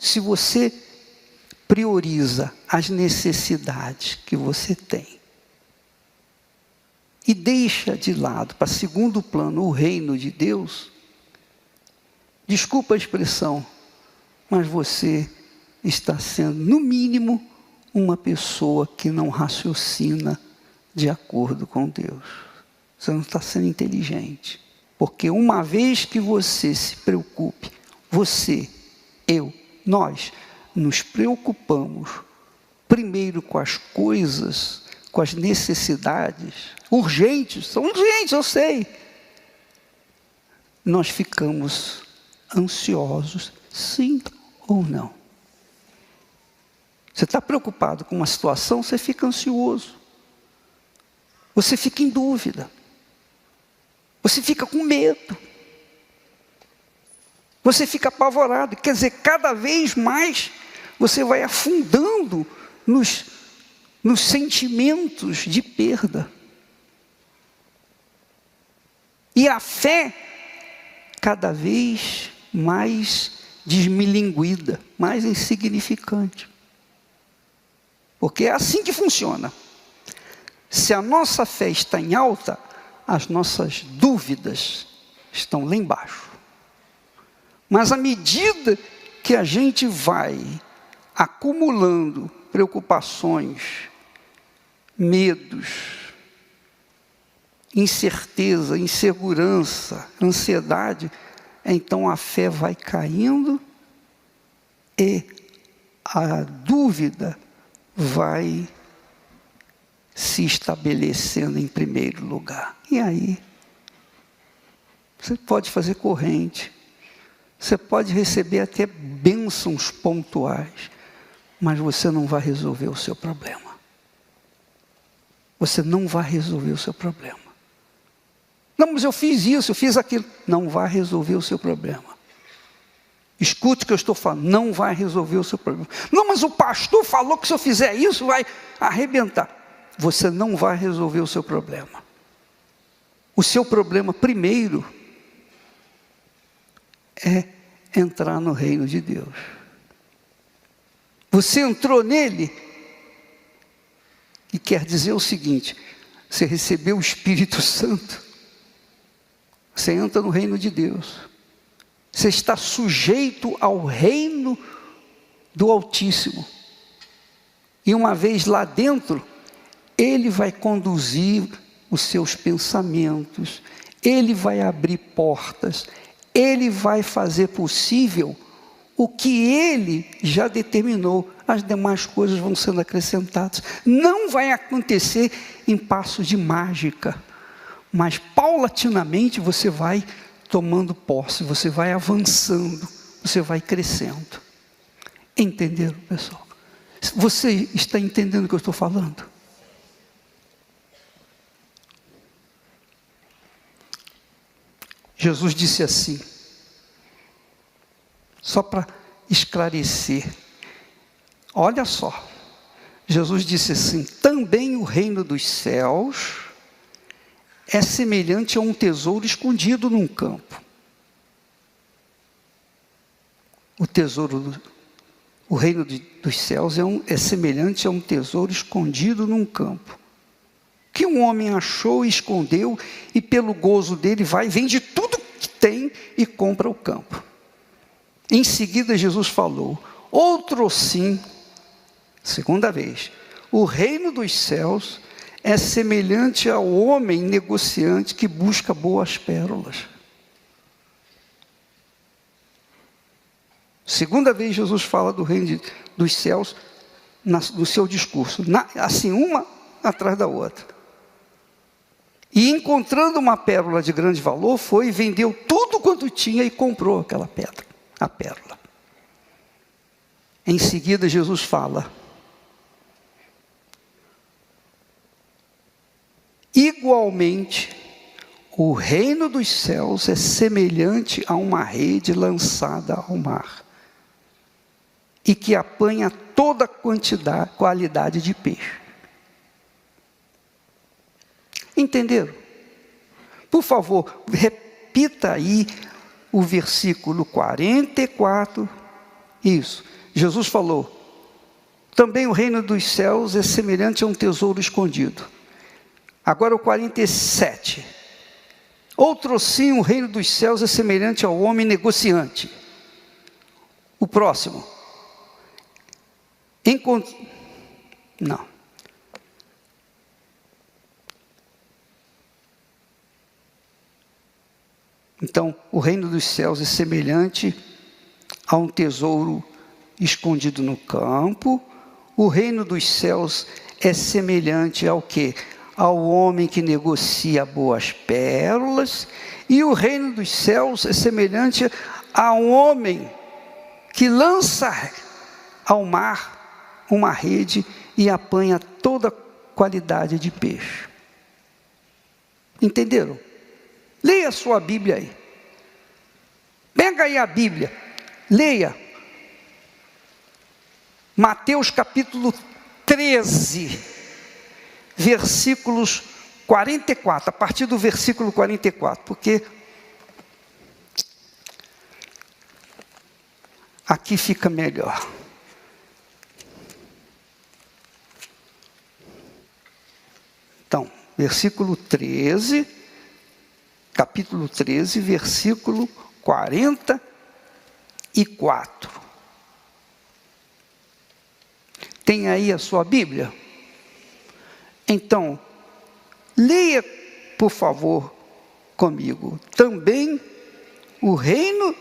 Se você prioriza as necessidades que você tem e deixa de lado, para segundo plano, o reino de Deus, desculpa a expressão, mas você está sendo, no mínimo, uma pessoa que não raciocina de acordo com Deus. Você não está sendo inteligente. Porque uma vez que você se preocupe, você, eu, nós, nos preocupamos primeiro com as coisas, com as necessidades, urgentes, são urgentes, eu sei. Nós ficamos ansiosos, sim ou não. Você está preocupado com uma situação, você fica ansioso. Você fica em dúvida. Você fica com medo. Você fica apavorado. Quer dizer, cada vez mais você vai afundando nos sentimentos de perda. E a fé, cada vez mais desmilinguida, mais insignificante. Porque é assim que funciona. Se a nossa fé está em alta, as nossas dúvidas estão lá embaixo. Mas à medida que a gente vai acumulando preocupações, medos, incerteza, insegurança, ansiedade, então a fé vai caindo e a dúvida vai se estabelecendo em primeiro lugar. E aí, você pode fazer corrente, você pode receber até bênçãos pontuais, mas você não vai resolver o seu problema. Você não vai resolver o seu problema. Não, mas eu fiz isso, eu fiz aquilo. Não vai resolver o seu problema. Escute o que eu estou falando, não vai resolver o seu problema. Não, mas o pastor falou que se eu fizer isso vai arrebentar. Você não vai resolver o seu problema. O seu problema primeiro é entrar no reino de Deus. Você entrou nele e quer dizer o seguinte: você recebeu o Espírito Santo, você entra no reino de Deus, você está sujeito ao reino do Altíssimo, e uma vez lá dentro, Ele vai conduzir os seus pensamentos, Ele vai abrir portas, Ele vai fazer possível o que Ele já determinou. As demais coisas vão sendo acrescentadas. Não vai acontecer em passos de mágica, mas paulatinamente você vai tomando posse, você vai avançando, você vai crescendo. Entenderam, pessoal? Você está entendendo o que eu estou falando? Jesus disse assim, só para esclarecer, olha só, Jesus disse assim: também o reino dos céus é semelhante a um tesouro escondido num campo. O reino dos céus é semelhante a um tesouro escondido num campo, que um homem achou e escondeu, e pelo gozo dele vai, vende tudo que tem e compra o campo. Em seguida Jesus falou, outro sim, segunda vez, o reino dos céus é semelhante ao homem negociante que busca boas pérolas. Segunda vez Jesus fala do reino dos céus no seu discurso, assim uma atrás da outra. E encontrando uma pérola de grande valor, foi e vendeu tudo quanto tinha e comprou aquela pedra, a pérola. Em seguida Jesus fala, igualmente, o reino dos céus é semelhante a uma rede lançada ao mar, e que apanha toda qualidade de peixe. Entenderam? Por favor, repita aí o versículo 44 Isso. Jesus falou, também o reino dos céus é semelhante a um tesouro escondido. Agora o 47. Outrosim o reino dos céus é semelhante ao homem negociante. O próximo. Não. Então, o reino dos céus é semelhante a um tesouro escondido no campo. O reino dos céus é semelhante ao quê? Ao homem que negocia boas pérolas. E o reino dos céus é semelhante a um homem que lança ao mar uma rede e apanha toda qualidade de peixe. Entenderam? Leia a sua Bíblia aí. Pega aí a Bíblia. Leia. Mateus capítulo 13, versículos 44. A partir do versículo 44. Porque aqui fica melhor. Então, versículo 13, capítulo 13, versículo 44. Tem aí a sua Bíblia? Então, leia, por favor, comigo. Também o reino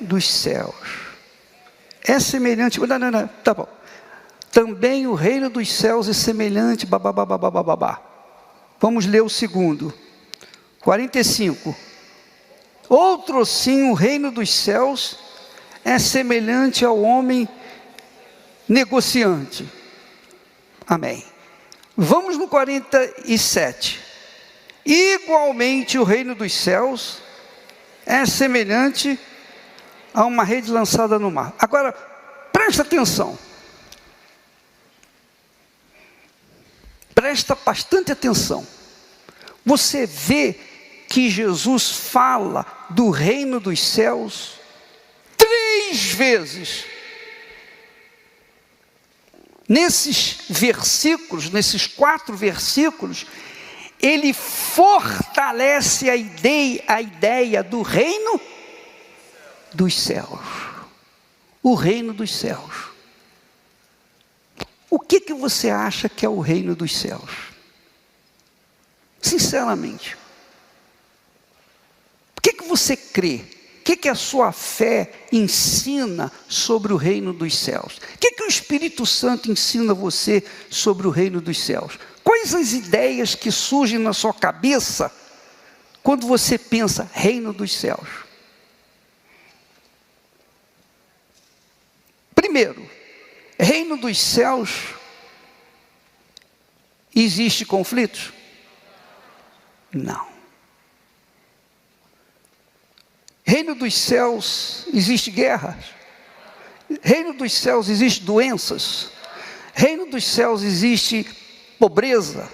dos céus é semelhante... Não, tá bom. Também o reino dos céus é semelhante... Babá. Vamos ler o segundo. 45. Outrosim o reino dos céus é semelhante ao homem negociante. Amém. Vamos no 47. Igualmente o reino dos céus é semelhante a uma rede lançada no mar. Agora, presta atenção. Presta bastante atenção. Você vê que Jesus fala do reino dos céus 3 vezes. Nesses versículos, nesses 4 versículos, ele fortalece a ideia do reino dos céus. O reino dos céus. O que você acha que é o reino dos céus? Sinceramente. O que você crê? O que a sua fé ensina sobre o reino dos céus? O que o Espírito Santo ensina você sobre o reino dos céus? Quais as ideias que surgem na sua cabeça quando você pensa reino dos céus? Primeiro, reino dos céus, existe conflitos? Não. Reino dos céus, existe guerra? Reino dos céus, existe doenças? Reino dos céus, existe pobreza?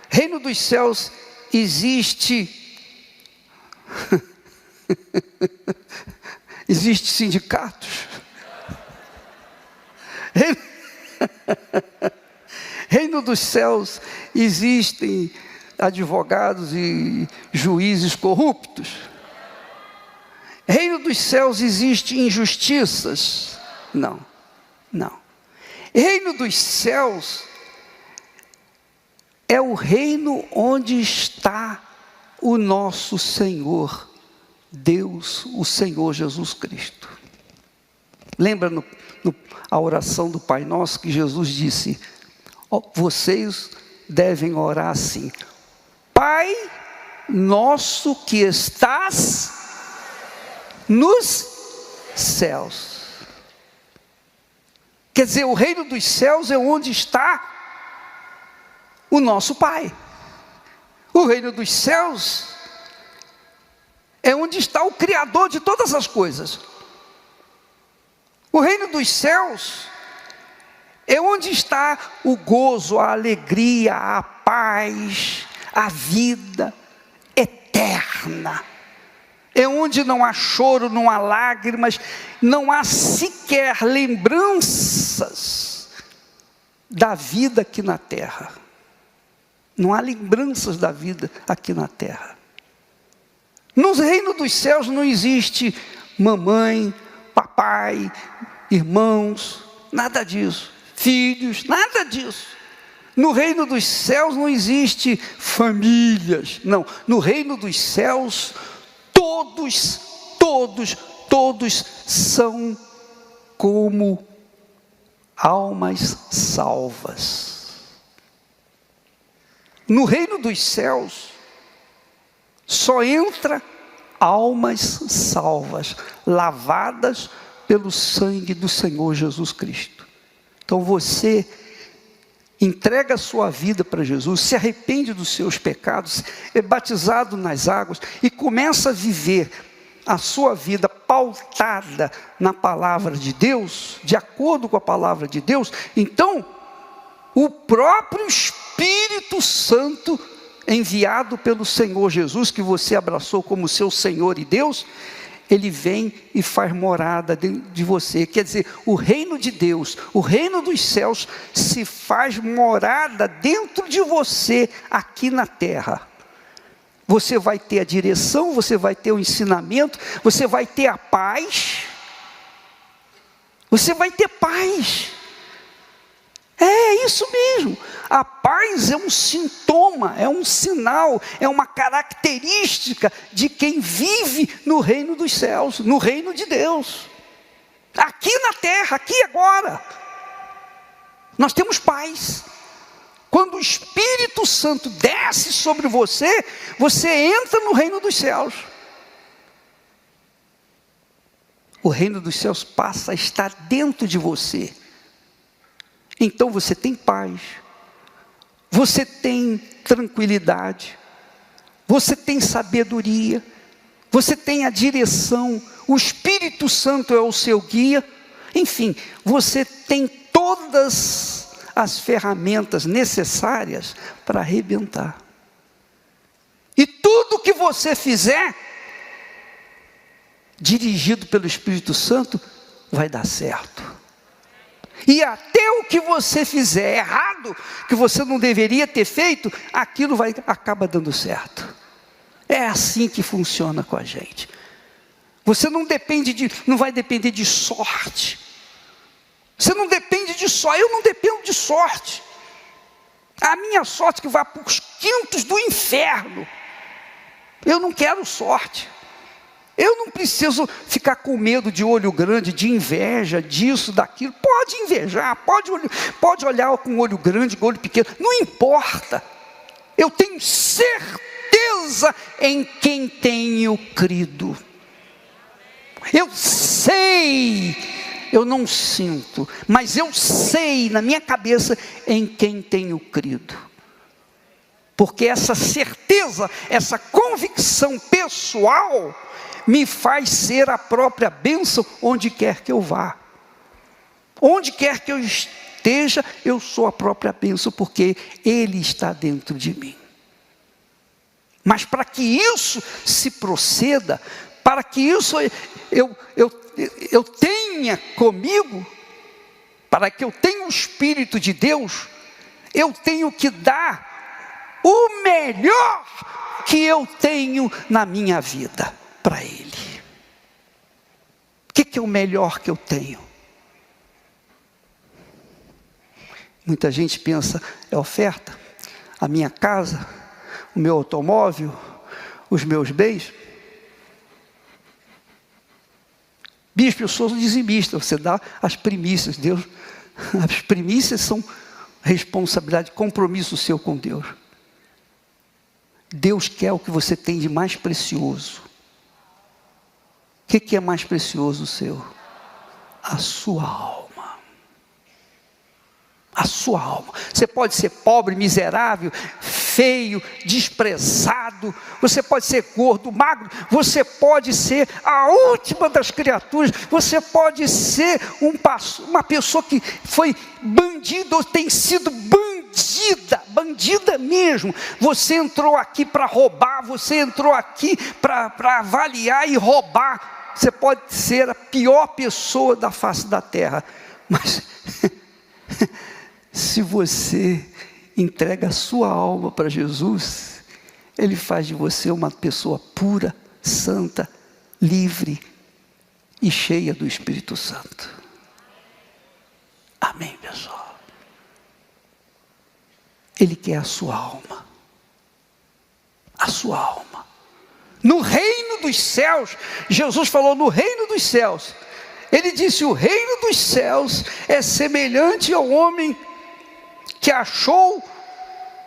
Reino dos céus, existe existe sindicatos? Reino dos céus, existem advogados e juízes corruptos? Reino dos céus, existem injustiças? Não. Reino dos céus é o reino onde está o nosso Senhor, Deus, o Senhor Jesus Cristo. Lembra a oração do Pai Nosso que Jesus disse, vocês devem orar assim, Pai nosso que estás nos céus. Quer dizer, o reino dos céus é onde está o nosso Pai. O reino dos céus é onde está o Criador de todas as coisas. O reino dos céus é onde está o gozo, a alegria, a paz, a vida eterna. é onde não há choro, não há lágrimas, não há sequer lembranças da vida aqui na terra. Não há lembranças da vida aqui na terra. No reino dos céus não existe mamãe, papai, irmãos, nada disso. Filhos, nada disso. No reino dos céus não existe famílias, não. No reino dos céus, todos são como almas salvas. No reino dos céus, só entra almas salvas, lavadas pelo sangue do Senhor Jesus Cristo. Então você entrega a sua vida para Jesus, se arrepende dos seus pecados, é batizado nas águas e começa a viver a sua vida pautada na palavra de Deus, de acordo com a palavra de Deus. Então, o próprio Espírito Santo, enviado pelo Senhor Jesus, que você abraçou como seu Senhor e Deus, ele vem e faz morada de você. Quer dizer, o reino de Deus, o reino dos céus, se faz morada dentro de você, aqui na terra. Você vai ter a direção, você vai ter o ensinamento, você vai ter a paz. Você vai ter paz. É isso mesmo. A paz é um sintoma, é um sinal, é uma característica de quem vive no reino dos céus, no reino de Deus. Aqui na terra, aqui agora, nós temos paz. Quando o Espírito Santo desce sobre você, você entra no reino dos céus. O reino dos céus passa a estar dentro de você. Então você tem paz, você tem tranquilidade, você tem sabedoria, você tem a direção, o Espírito Santo é o seu guia, enfim, você tem todas as ferramentas necessárias para arrebentar. E tudo que você fizer, dirigido pelo Espírito Santo, vai dar certo. E até o que você fizer errado, que você não deveria ter feito, aquilo acaba dando certo. É assim que funciona com a gente. Você não vai depender de sorte. Você não depende de sorte. Eu não dependo de sorte. A minha sorte que vai para os quintos do inferno. Eu não quero sorte. Eu não preciso ficar com medo de olho grande, de inveja, disso, daquilo. Pode invejar, pode olhar com olho grande, com olho pequeno, não importa. Eu tenho certeza em quem tenho crido. Eu sei, eu não sinto, mas eu sei na minha cabeça em quem tenho crido. Porque essa certeza, essa convicção pessoal me faz ser a própria bênção onde quer que eu vá. Onde quer que eu esteja, eu sou a própria bênção, porque Ele está dentro de mim. Mas para que isso se proceda, para que isso eu tenha comigo, para que eu tenha o Espírito de Deus, eu tenho que dar o melhor que eu tenho na minha vida para Ele. O que é o melhor que eu tenho? Muita gente pensa, é oferta, a minha casa, o meu automóvel, os meus bens. Bispo, eu sou dizimista, você dá as primícias. Deus, as primícias são responsabilidade, compromisso seu com Deus. Deus quer o que você tem de mais precioso. O que é mais precioso seu? A sua alma. A sua alma. Você pode ser pobre, miserável, feio, desprezado. Você pode ser gordo, magro. Você pode ser a última das criaturas. Você pode ser uma pessoa que foi bandido ou tem sido bandido bandida mesmo. Você entrou aqui para roubar, você entrou aqui para avaliar e roubar. Você pode ser a pior pessoa da face da terra, mas se você entrega a sua alma para Jesus, Ele faz de você uma pessoa pura, santa, livre e cheia do Espírito Santo. Amém, pessoal? Ele quer a sua alma. A sua alma. No reino dos céus, Jesus falou no reino dos céus. Ele disse, o reino dos céus é semelhante ao homem que achou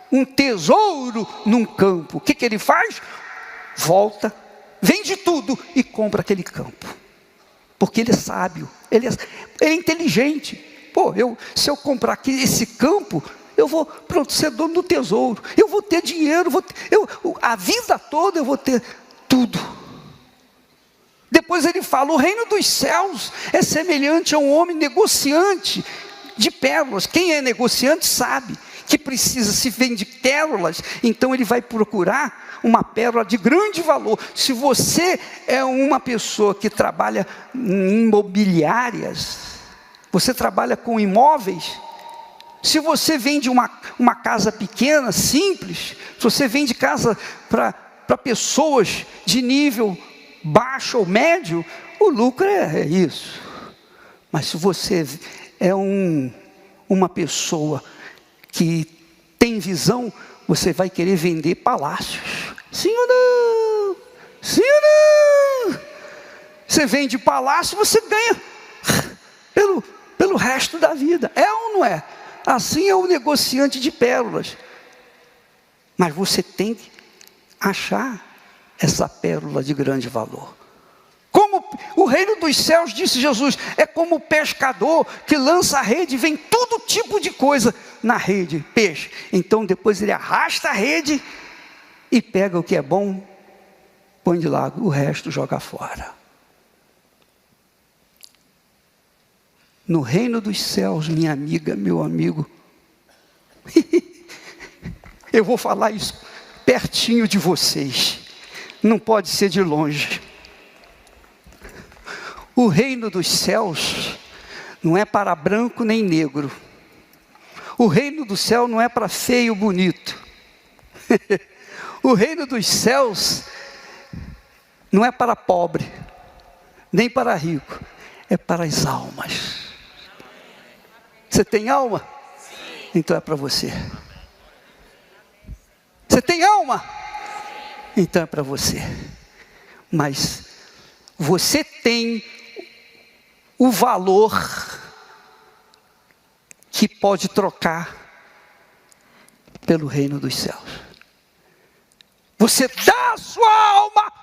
um tesouro num campo. O que ele faz? Volta, vende tudo e compra aquele campo. Porque ele é sábio, ele é inteligente. Pô, se eu comprar aqui esse campo, eu vou, pronto, ser dono do tesouro. Eu vou ter dinheiro, a vida toda eu vou ter tudo. Depois ele fala, o reino dos céus é semelhante a um homem negociante de pérolas. Quem é negociante sabe que precisa, se vende pérolas, então ele vai procurar uma pérola de grande valor. Se você é uma pessoa que trabalha em imobiliárias, você trabalha com imóveis, se você vende uma casa pequena, simples, se você vende casa para pessoas de nível baixo ou médio, o lucro é isso. Mas se você é uma pessoa que tem visão, você vai querer vender palácios. Sim ou não? Sim ou não? Você vende palácio, você ganha pelo resto da vida. É ou não é? Assim é o negociante de pérolas. Mas você tem que achar essa pérola de grande valor. Como o reino dos céus, disse Jesus, é como o pescador que lança a rede, vem todo tipo de coisa na rede, peixe. Então depois ele arrasta a rede e pega o que é bom, põe de lado, o resto joga fora. No reino dos céus, minha amiga, meu amigo, eu vou falar isso pertinho de vocês, não pode ser de longe. O reino dos céus não é para branco nem negro. O reino do céu não é para feio ou bonito. O reino dos céus não é para pobre, nem para rico, é para as almas. Você tem alma? Então é para você. Você tem alma? Então é para você. Mas você tem o valor que pode trocar pelo reino dos céus. Você dá a sua alma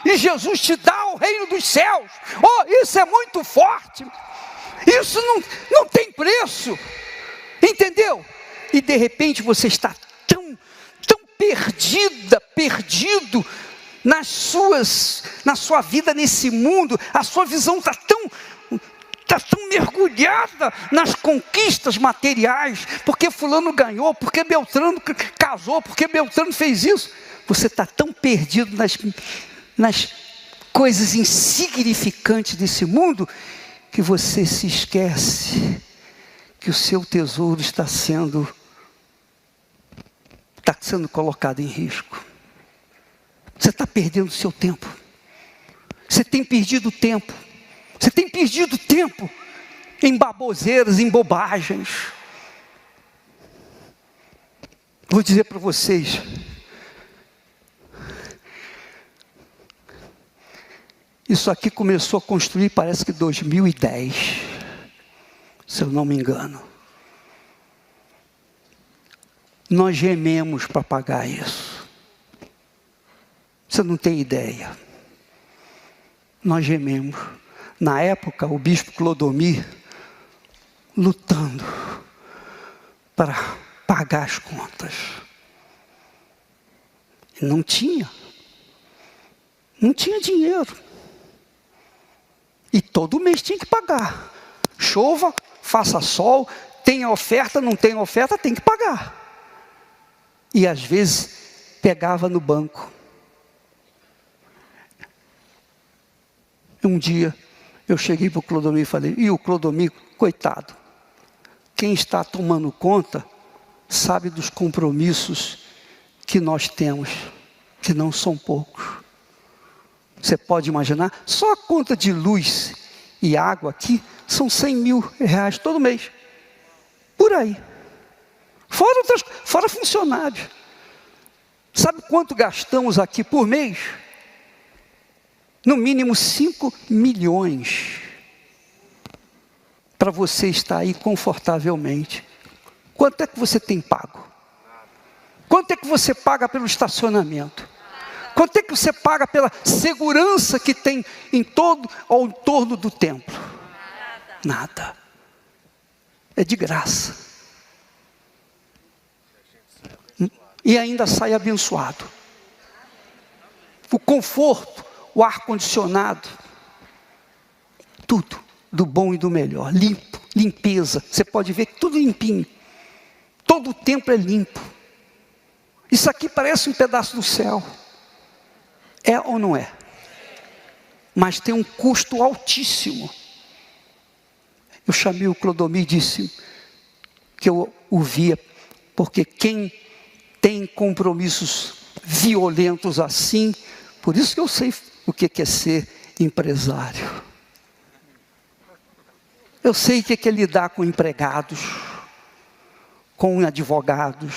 e Jesus te dá o reino dos céus. Oh, isso é muito forte. Isso não tem preço. Entendeu? E de repente você está tão perdido na sua vida nesse mundo. A sua visão está tão mergulhada nas conquistas materiais, porque fulano ganhou, porque Beltrano casou, porque Beltrano fez isso. Você está tão perdido nas coisas insignificantes desse mundo, que você se esquece que o seu tesouro está sendo colocado em risco. Você está perdendo o seu tempo. Você tem perdido tempo. Você tem perdido tempo em baboseiras, em bobagens. Vou dizer para vocês, isso aqui começou a construir, parece que 2010, se eu não me engano. Nós gememos para pagar isso. Você não tem ideia. Nós gememos. Na época, o bispo Clodomir, lutando para pagar as contas. Não tinha dinheiro. E todo mês tinha que pagar. Chova, faça sol, tenha oferta, não tenha oferta, tem que pagar. E às vezes pegava no banco. Um dia eu cheguei para o Clodomir e falei, e o Clodomir, coitado, quem está tomando conta sabe dos compromissos que nós temos, que não são poucos. Você pode imaginar, só a conta de luz e água aqui são 100 mil reais todo mês. Por aí. Fora funcionários. Sabe quanto gastamos aqui por mês? No mínimo 5 milhões. Para você estar aí confortavelmente. Quanto é que você tem pago? Quanto é que você paga pelo estacionamento? Quanto é que você paga pela segurança que tem ao entorno do templo? Nada. É de graça. E ainda sai abençoado. O conforto, o ar-condicionado, tudo do bom e do melhor. Limpo, limpeza. Você pode ver que tudo limpinho. Todo o templo é limpo. Isso aqui parece um pedaço do céu. É ou não é? Mas tem um custo altíssimo. Eu chamei o Clodomir e disse que eu o via, porque quem tem compromissos violentos assim, por isso que eu sei o que é ser empresário. Eu sei o que é lidar com empregados, com advogados,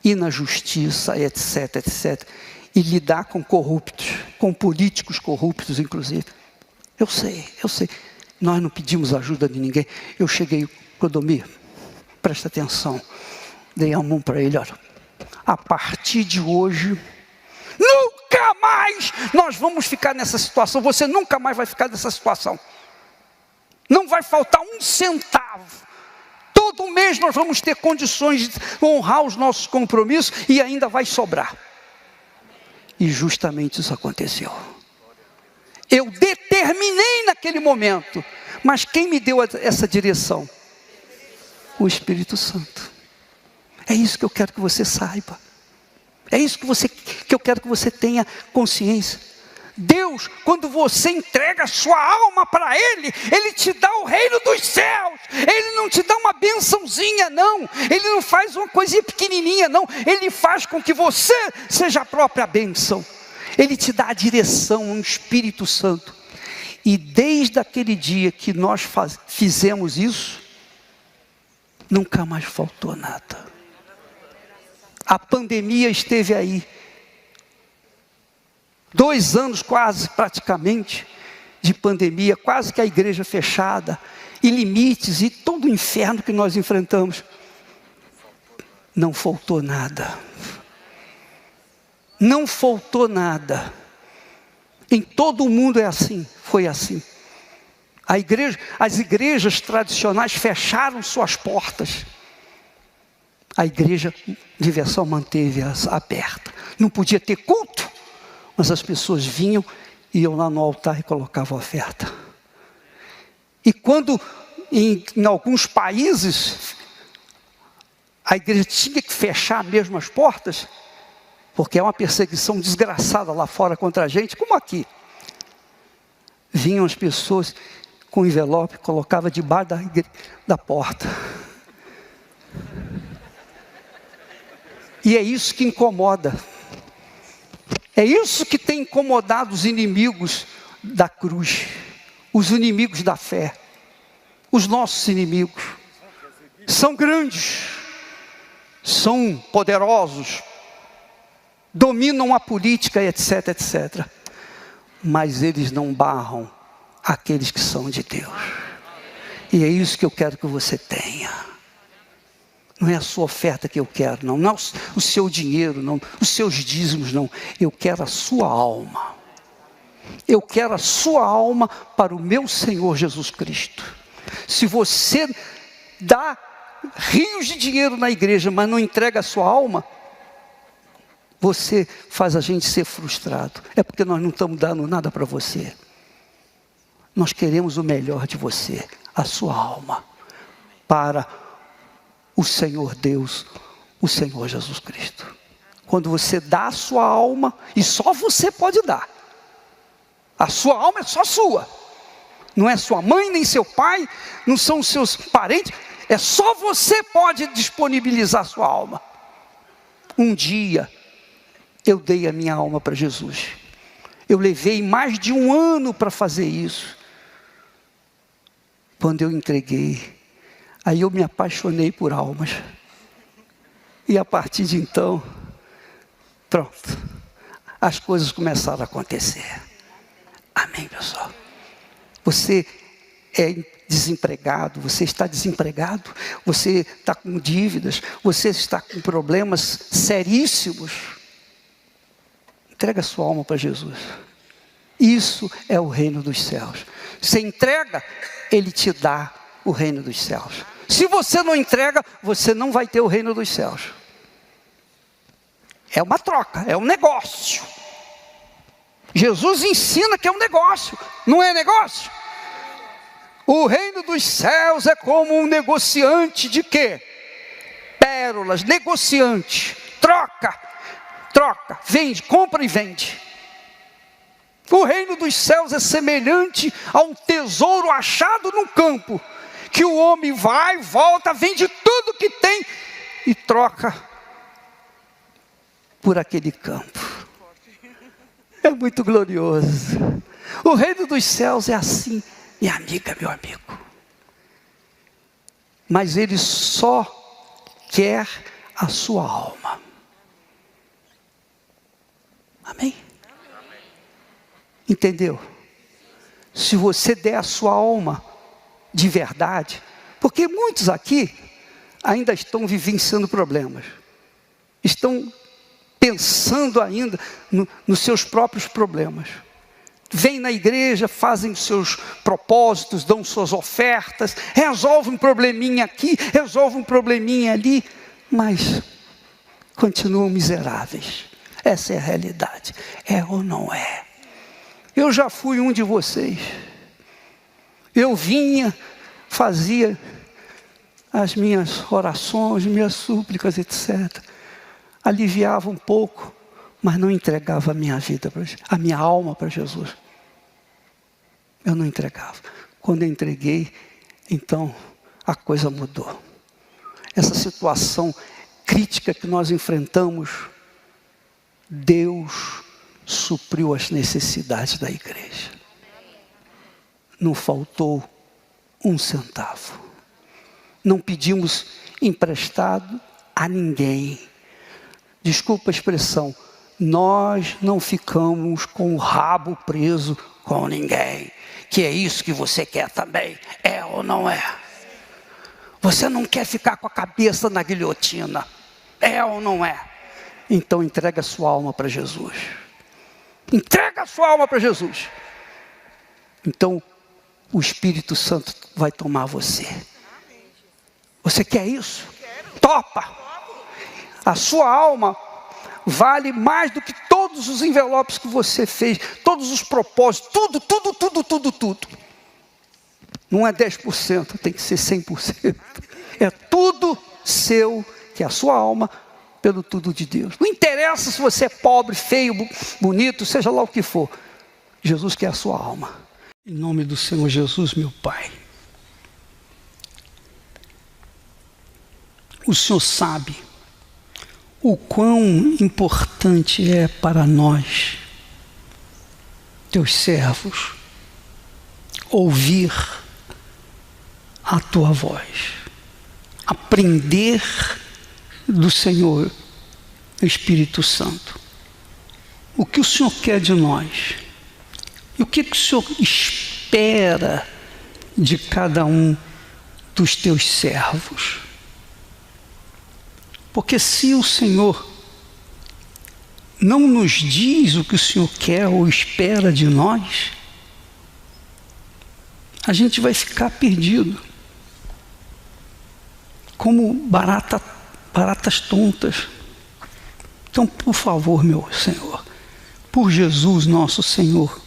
ir na justiça, etc, etc. E lidar com corruptos, com políticos corruptos, inclusive. Eu sei. Nós não pedimos ajuda de ninguém. Eu cheguei, Clodomir, presta atenção. Dei a mão para ele, olha. A partir de hoje, nunca mais nós vamos ficar nessa situação. Você nunca mais vai ficar nessa situação. Não vai faltar um centavo. Todo mês nós vamos ter condições de honrar os nossos compromissos e ainda vai sobrar. E justamente isso aconteceu. Eu determinei naquele momento, mas quem me deu essa direção? O Espírito Santo. É isso que eu quero que você saiba. É isso que eu quero que você tenha consciência. Deus, quando você entrega a sua alma para Ele, Ele te dá o reino dos céus. Ele não te dá uma bençãozinha, não. Ele não faz uma coisinha pequenininha, não. Ele faz com que você seja a própria bênção. Ele te dá a direção, um Espírito Santo. E desde aquele dia que nós fizemos isso, nunca mais faltou nada. A pandemia esteve aí. 2 anos quase, praticamente, de pandemia, quase que a igreja fechada, e limites, e todo o inferno que nós enfrentamos. Não faltou nada. Não faltou nada. Em todo o mundo é assim, foi assim. As igrejas tradicionais fecharam suas portas. A igreja Diversão manteve-as abertas. Não podia ter culto, mas as pessoas vinham, iam lá no altar e colocavam oferta. E quando em alguns países a igreja tinha que fechar mesmo as portas, porque é uma perseguição desgraçada lá fora contra a gente, como aqui. Vinham as pessoas com envelope, colocavam debaixo da porta. E é isso que incomoda. É isso que tem incomodado os inimigos da cruz, os inimigos da fé, os nossos inimigos. São grandes, são poderosos, dominam a política, etc, etc. Mas eles não barram aqueles que são de Deus. E é isso que eu quero que você tenha. Não é a sua oferta que eu quero, não. Não é o seu dinheiro, não. Os seus dízimos, não. Eu quero a sua alma. Eu quero a sua alma para o meu Senhor Jesus Cristo. Se você dá rios de dinheiro na igreja, mas não entrega a sua alma, você faz a gente ser frustrado. É porque nós não estamos dando nada para você. Nós queremos o melhor de você, a sua alma, para o Senhor Deus, o Senhor Jesus Cristo. Quando você dá a sua alma, e só você pode dar. A sua alma é só sua. Não é sua mãe, nem seu pai, não são os seus parentes. É só você pode disponibilizar a sua alma. Um dia, eu dei a minha alma para Jesus. Eu levei mais de 1 ano para fazer isso. Quando eu entreguei, aí eu me apaixonei por almas. E a partir de então, pronto, as coisas começaram a acontecer. Amém, pessoal? Você é desempregado, você está desempregado, você está com dívidas, você está com problemas seríssimos. Entrega a sua alma para Jesus. Isso é o reino dos céus. Você entrega, Ele te dá o reino dos céus. Se você não entrega, você não vai ter o reino dos céus. É uma troca, é um negócio. Jesus ensina que é um negócio, não é negócio? O reino dos céus é como um negociante de quê? Pérolas, negociante, troca, vende, compra e vende. O reino dos céus é semelhante a um tesouro achado no campo, que o homem vai, volta, vende tudo que tem e troca por aquele campo. É muito glorioso. O reino dos céus é assim, minha amiga, meu amigo. Mas Ele só quer a sua alma. Amém? Entendeu? Se você der a sua alma de verdade, porque muitos aqui ainda estão vivenciando problemas, estão pensando ainda nos seus próprios problemas. Vêm na igreja, fazem seus propósitos, dão suas ofertas, resolvem um probleminha aqui, resolvem um probleminha ali, mas continuam miseráveis. Essa é a realidade. É ou não é? Eu já fui um de vocês. Eu vinha, fazia as minhas orações, minhas súplicas, etc. Aliviava um pouco, mas não entregava a minha vida, a minha alma para Jesus. Eu não entregava. Quando eu entreguei, então a coisa mudou. Essa situação crítica que nós enfrentamos, Deus supriu as necessidades da igreja. Não faltou um centavo. Não pedimos emprestado a ninguém. Desculpa a expressão, nós não ficamos com o rabo preso com ninguém. Que é isso que você quer também, é ou não é? Você não quer ficar com a cabeça na guilhotina, é ou não é? Então entrega a sua alma para Jesus. Entrega a sua alma para Jesus. Então o Espírito Santo vai tomar você. Você quer isso? Topa! A sua alma vale mais do que todos os envelopes que você fez, todos os propósitos, tudo. Não é 10%, tem que ser 100%. É tudo seu, que é a sua alma, pelo tudo de Deus. Não interessa se você é pobre, feio, bonito, seja lá o que for. Jesus quer a sua alma. Em nome do Senhor Jesus, meu Pai. O Senhor sabe o quão importante é para nós, teus servos, ouvir a tua voz, aprender do Senhor, Espírito Santo. O que o Senhor quer de nós? E o que o Senhor espera de cada um dos teus servos? Porque se o Senhor não nos diz o que o Senhor quer ou espera de nós, a gente vai ficar perdido, como baratas tontas. Então, por favor, meu Senhor, por Jesus nosso Senhor,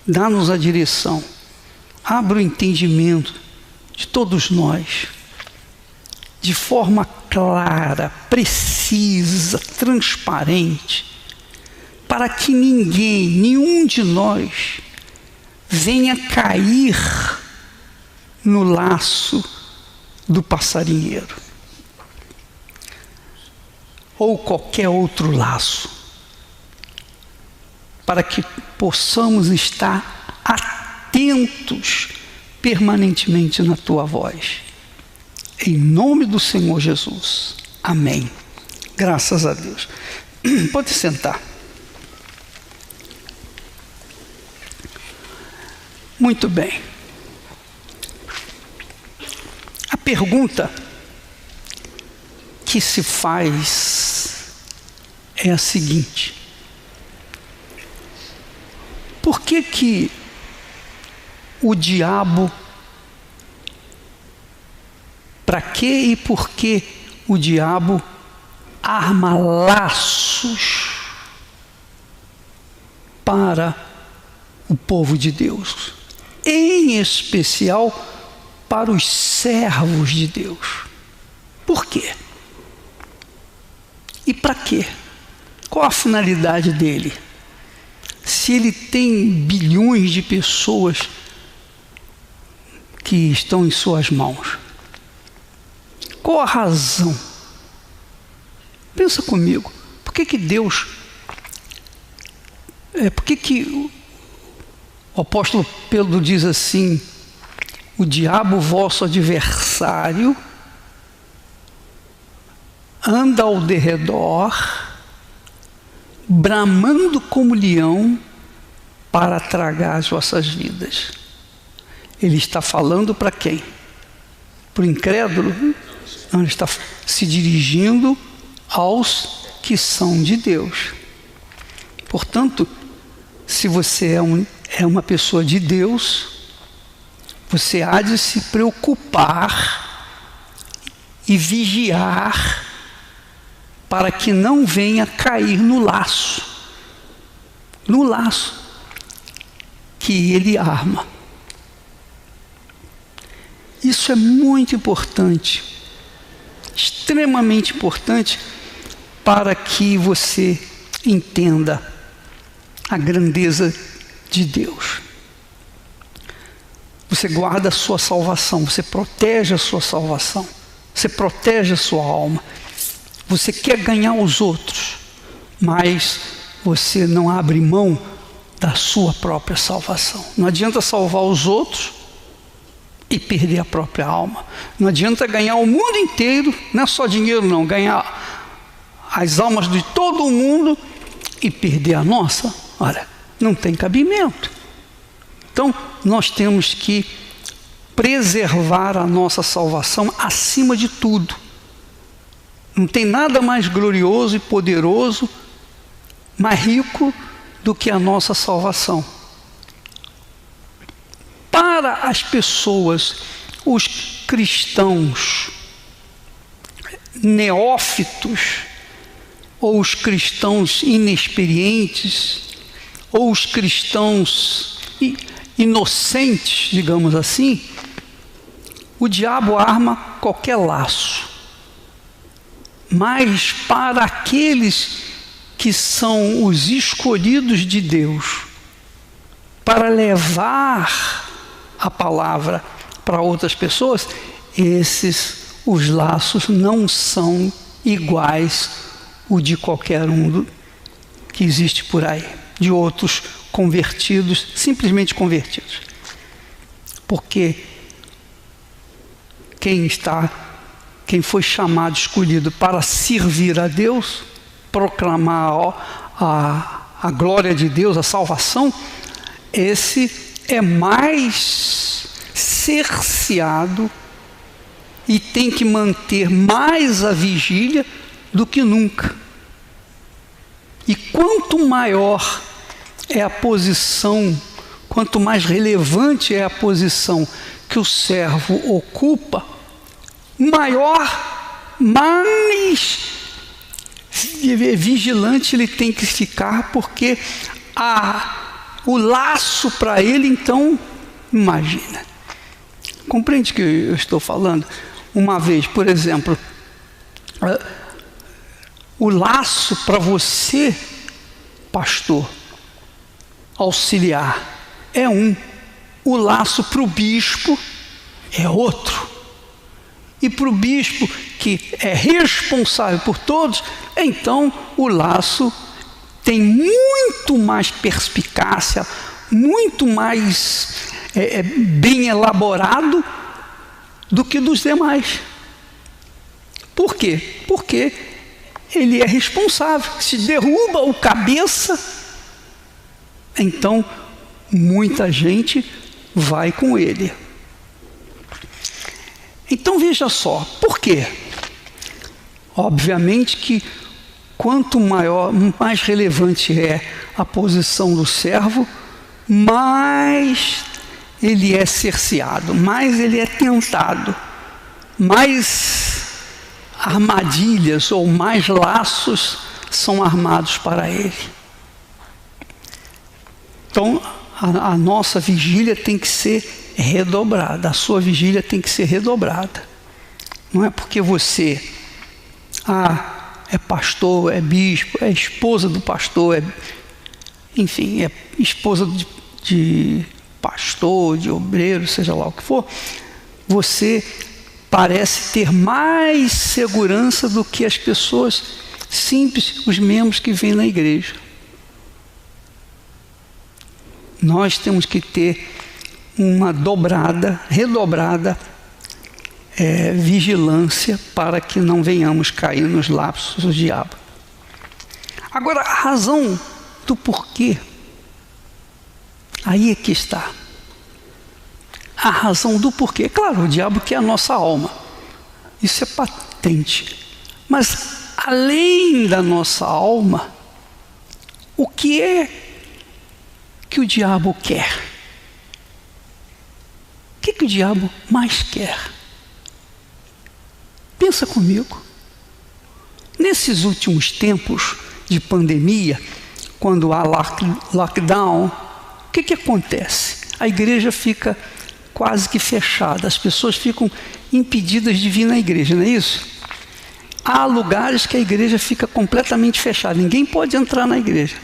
dá-nos a direção, abra o entendimento de todos nós de forma clara, precisa, transparente, para que ninguém, nenhum de nós, venha cair no laço do passarinheiro ou qualquer outro laço, para que possamos estar atentos permanentemente na tua voz. Em nome do Senhor Jesus. Amém. Graças a Deus. Pode sentar. Muito bem. A pergunta que se faz é a seguinte: por que o diabo, para que e por que o diabo arma laços para o povo de Deus, em especial para os servos de Deus? Por quê? E para quê? Qual a finalidade dele? Se ele tem bilhões de pessoas que estão em suas mãos, qual a razão? Pensa comigo. Por que Deus... por que o apóstolo Pedro diz assim: o diabo, vosso adversário, anda ao derredor, bramando como leão, para tragar as vossas vidas? Ele está falando para quem? Para o incrédulo? Não, ele está se dirigindo aos que são de Deus. Portanto, se você é uma pessoa de Deus, você há de se preocupar e vigiar para que não venha cair no laço que ele arma. Isso é muito importante, extremamente importante, para que você entenda a grandeza de Deus. Você guarda a sua salvação, você protege a sua salvação, você protege a sua alma. Você quer ganhar os outros, mas você não abre mão da sua própria salvação. Não adianta salvar os outros e perder a própria alma. Não adianta ganhar o mundo inteiro, não é só dinheiro não, ganhar as almas de todo o mundo e perder a nossa. Olha, não tem cabimento. Então, nós temos que preservar a nossa salvação acima de tudo. Não tem nada mais glorioso e poderoso, mais rico do que a nossa salvação. Para as pessoas, os cristãos neófitos, ou os cristãos inexperientes, ou os cristãos inocentes, digamos assim, o diabo arma qualquer laço. Mas para aqueles que são os escolhidos de Deus, para levar a palavra para outras pessoas, os laços não são iguais o de qualquer um que existe por aí, de outros convertidos, simplesmente convertidos. Porque quem foi chamado, escolhido para servir a Deus, proclamar a glória de Deus, a salvação, esse é mais cerceado e tem que manter mais a vigília do que nunca. E quanto maior é a posição, quanto mais relevante é a posição que o servo ocupa, mais vigilante ele tem que ficar, porque o laço para ele, então, imagina. Compreende o que eu estou falando? uma vez, por exemplo, o laço para você, pastor, auxiliar, é um. O laço para o bispo é outro. E para o bispo, que é responsável por todos, então o laço tem muito mais perspicácia, muito mais bem elaborado do que dos demais. Por quê? Porque ele é responsável. Se derruba o cabeça, então muita gente vai com ele. Então veja só, por quê? Obviamente que quanto mais relevante é a posição do servo, mais ele é cerceado, mais ele é tentado, mais armadilhas ou mais laços são armados para ele. Então, a nossa vigília tem que ser redobrada, a sua vigília tem que ser redobrada. Não é porque você é pastor, é bispo, é esposa do pastor, enfim, é esposa de pastor, de obreiro, seja lá o que for, você parece ter mais segurança do que as pessoas simples, os membros que vêm na igreja. Nós temos que ter uma redobrada vigilância para que não venhamos cair nos lapsos do diabo. Agora, a razão do porquê, aí é que está. A razão do porquê. Claro, o diabo quer a nossa alma. Isso é patente. Mas, além da nossa alma, o que é que o diabo quer? O que o diabo mais quer? Pensa comigo. Nesses últimos tempos de pandemia, quando há lockdown, o que acontece? A igreja fica quase que fechada, as pessoas ficam impedidas de vir na igreja, não é isso? Há lugares que a igreja fica completamente fechada, ninguém pode entrar na igreja.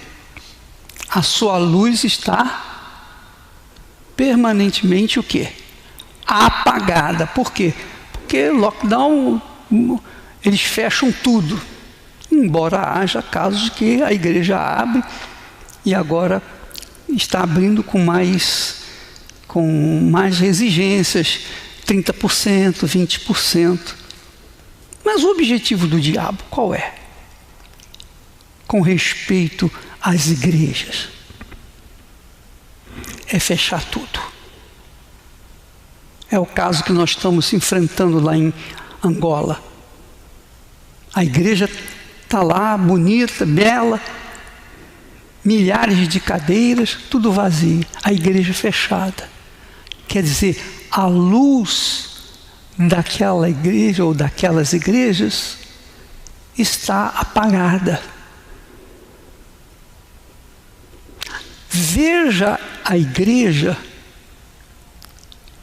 A sua luz está permanentemente o quê? Apagada. Por quê? Porque lockdown, eles fecham tudo. Embora haja casos que a igreja abre e agora está abrindo com mais exigências, 30%, 20%. Mas o objetivo do diabo qual é? Com respeito às igrejas, é fechar tudo. É o caso que nós estamos enfrentando lá em Angola. A igreja está lá, bonita, bela, milhares de cadeiras, tudo vazio. A igreja fechada. Quer dizer, a luz daquela igreja ou daquelas igrejas está apagada. Veja a igreja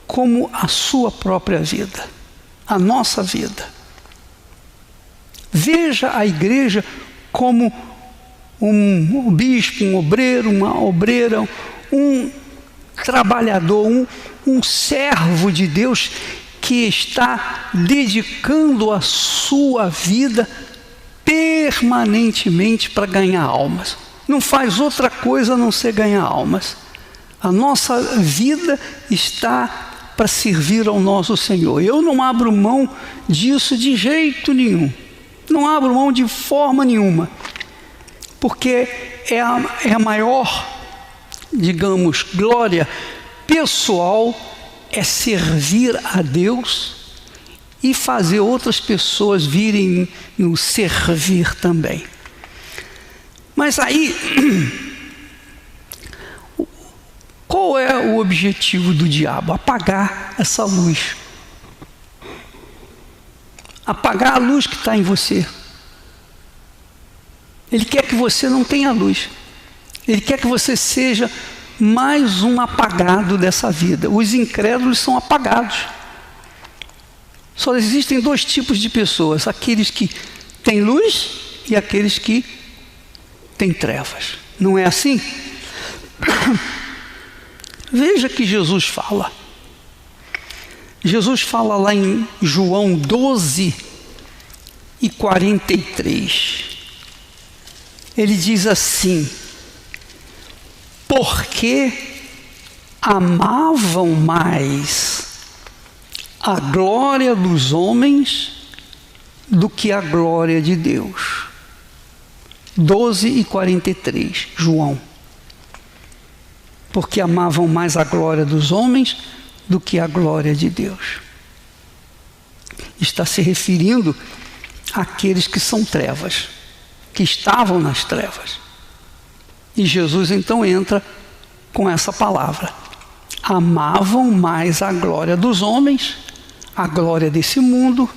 como a sua própria vida, a nossa vida. Veja a igreja como um bispo, um obreiro, uma obreira, um trabalhador, um servo de Deus que está dedicando a sua vida permanentemente para ganhar almas. Não faz outra coisa a não ser ganhar almas. A nossa vida está para servir ao nosso Senhor. Eu não abro mão disso de jeito nenhum. Não abro mão de forma nenhuma. Porque é a maior, digamos, glória pessoal é servir a Deus e fazer outras pessoas virem nos servir também. Mas aí, qual é o objetivo do diabo? Apagar essa luz. Apagar a luz que está em você. Ele quer que você não tenha luz. Ele quer que você seja mais um apagado dessa vida. Os incrédulos são apagados. Só existem dois tipos de pessoas: aqueles que têm luz e aqueles que têm trevas. Não é assim? Veja que Jesus fala. Jesus fala lá em João 12:43. Ele diz assim: porque amavam mais a glória dos homens do que a glória de Deus. 12:43, João. Porque amavam mais a glória dos homens do que a glória de Deus. Está se referindo àqueles que são trevas, que estavam nas trevas. E Jesus então entra com essa palavra: amavam mais a glória dos homens, a glória desse mundo,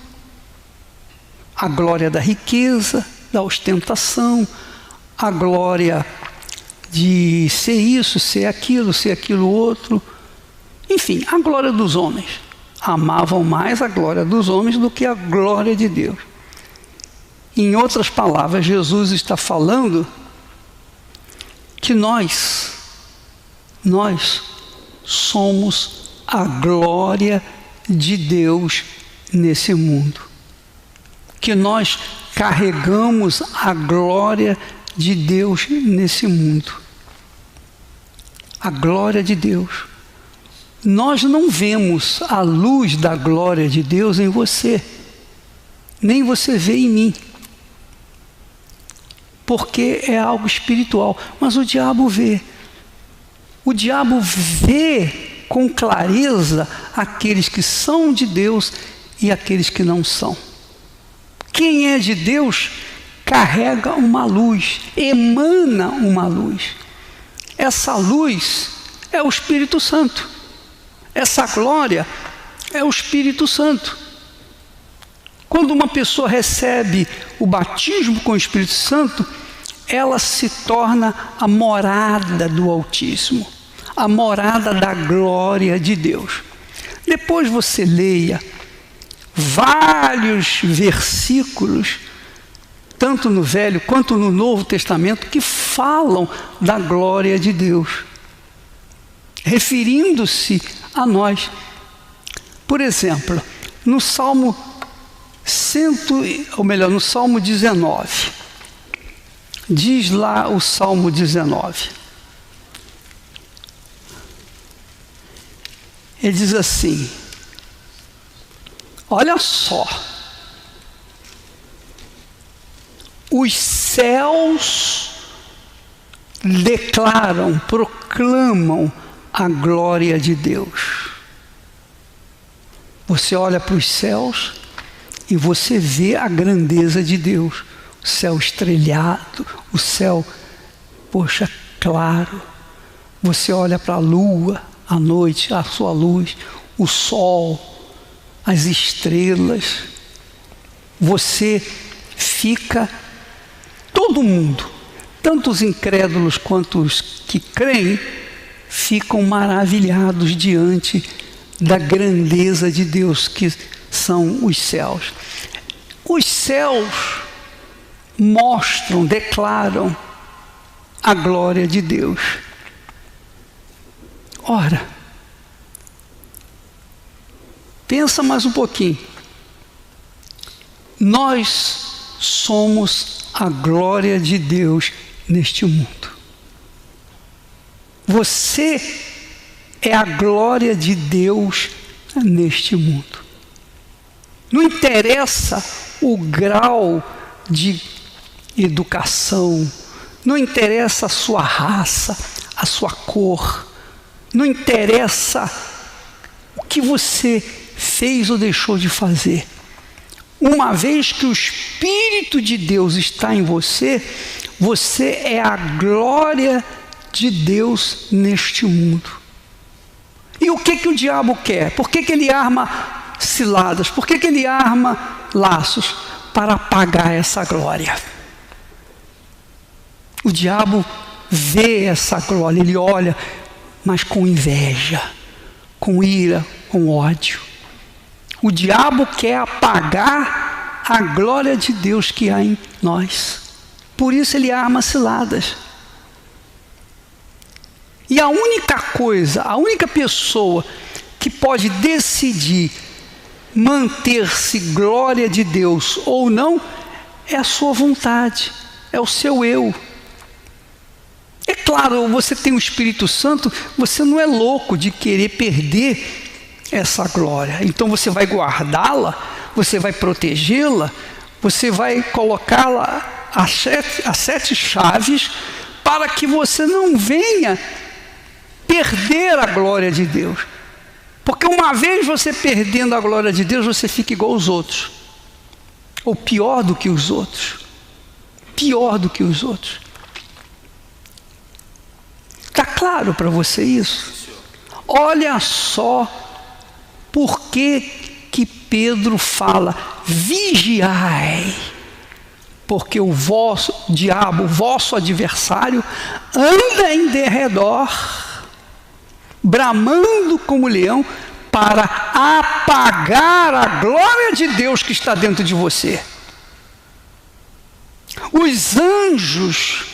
a glória da riqueza, da ostentação, a glória de ser isso, ser aquilo outro, enfim, a glória dos homens. Amavam mais a glória dos homens do que a glória de Deus. Em outras palavras, Jesus está falando que nós somos a glória de Deus nesse mundo. Que nós carregamos a glória de Deus nesse mundo. A glória de Deus. Nós não vemos a luz da glória de Deus em você, nem você vê em mim, porque é algo espiritual. Mas o diabo vê. O diabo vê com clareza aqueles que são de Deus e aqueles que não são. Quem é de Deus carrega uma luz, emana uma luz. Essa luz é o Espírito Santo. Essa glória é o Espírito Santo. Quando uma pessoa recebe o batismo com o Espírito Santo, ela se torna a morada do Altíssimo, a morada da glória de Deus. Depois você leia vários versículos, tanto no Velho quanto no Novo Testamento, que falam da glória de Deus, referindo-se a nós. Por exemplo, no Salmo no Salmo 19, diz lá o Salmo 19, ele diz assim, olha só, os céus declaram, proclamam a glória de Deus. Você olha para os céus e você vê a grandeza de Deus. O céu estrelhado, o céu, claro. Você olha para a lua, à noite, a sua luz, o sol, as estrelas. Você fica, todo mundo, tanto os incrédulos quanto os que creem, ficam maravilhados diante da grandeza de Deus, que são os céus. Os céus mostram, declaram a glória de Deus. Ora, pensa mais um pouquinho. Nós somos a glória de Deus neste mundo. Você é a glória de Deus neste mundo. Não interessa o grau de educação, não interessa a sua raça, a sua cor, não interessa o que você fez ou deixou de fazer. Uma vez que o Espírito de Deus está em você, você é a glória de Deus neste mundo. E o que o diabo quer? Por que ele arma ciladas? Por que ele arma laços? Para apagar essa glória. O diabo vê essa glória, ele olha, mas com inveja, com ira, com ódio. O diabo quer apagar a glória de Deus que há em nós. Por isso ele arma ciladas. E a única coisa, a única pessoa que pode decidir manter-se glória de Deus ou não, é a sua vontade, é o seu eu. É claro, você tem o Espírito Santo, você não é louco de querer perder essa glória. Então você vai guardá-la, você vai protegê-la, você vai colocá-la às 7 chaves para que você não venha perder a glória de Deus. Porque uma vez você perdendo a glória de Deus, você fica igual aos outros. Ou pior do que os outros. Pior do que os outros. Está claro para você isso? Olha só por que Pedro fala: vigiai, porque o vosso diabo, o vosso adversário, anda em derredor, bramando como leão, para apagar a glória de Deus que está dentro de você. Os anjos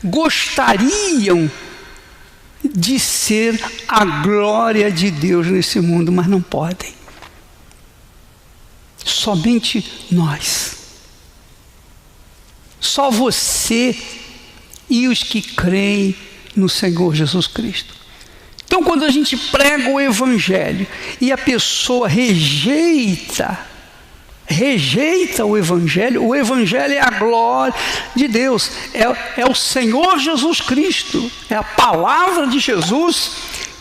gostariam de ser a glória de Deus nesse mundo, mas não podem. Somente nós. Só você e os que creem no Senhor Jesus Cristo. Então, quando a gente prega o Evangelho e a pessoa rejeita o Evangelho é a glória de Deus, é o Senhor Jesus Cristo, é a palavra de Jesus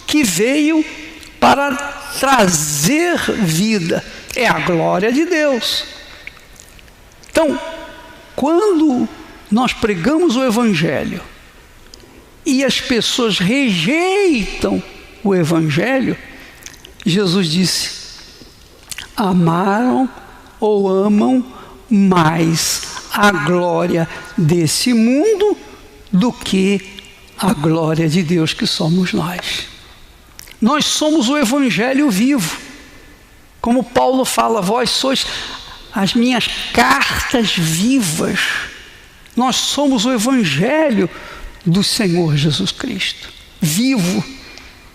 que veio para trazer vida, é a glória de Deus. Então, quando nós pregamos o Evangelho e as pessoas rejeitam o Evangelho, Jesus disse: amaram ou amam mais a glória desse mundo do que a glória de Deus que somos nós. Nós somos o Evangelho vivo. Como Paulo fala: vós sois as minhas cartas vivas. Nós somos o Evangelho do Senhor Jesus Cristo, vivo.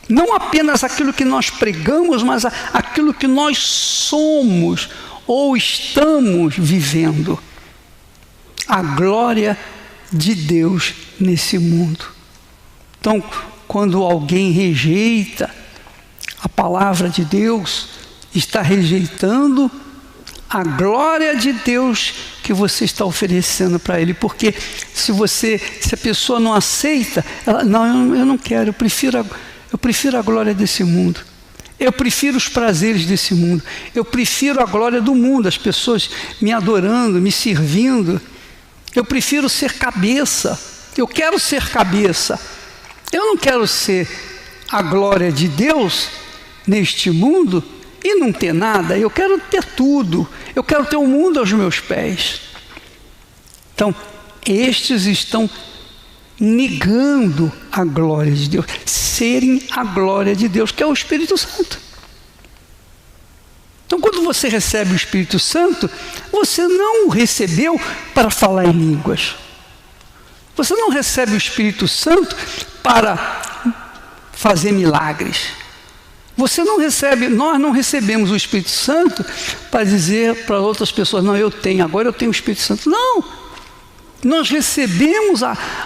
Não apenas aquilo que nós pregamos, mas aquilo que nós somos ou estamos vivendo. A glória de Deus nesse mundo. Então, quando alguém rejeita a palavra de Deus, está rejeitando a glória de Deus que você está oferecendo para ele. Porque se a pessoa não aceita, ela, não, eu não quero, eu prefiro a glória desse mundo. Eu prefiro os prazeres desse mundo. Eu prefiro a glória do mundo, as pessoas me adorando, me servindo. Eu prefiro ser cabeça. Eu quero ser cabeça. Eu não quero ser a glória de Deus neste mundo e não ter nada. Eu quero ter tudo. Eu quero ter o mundo aos meus pés. Então, estes estão negando a glória de Deus, serem a glória de Deus, que é o Espírito Santo. Então, quando você recebe o Espírito Santo, você não o recebeu para falar em línguas. Você não recebe o Espírito Santo para fazer milagres. Nós não recebemos o Espírito Santo para dizer para outras pessoas: não, agora eu tenho o Espírito Santo. Não! Nós recebemos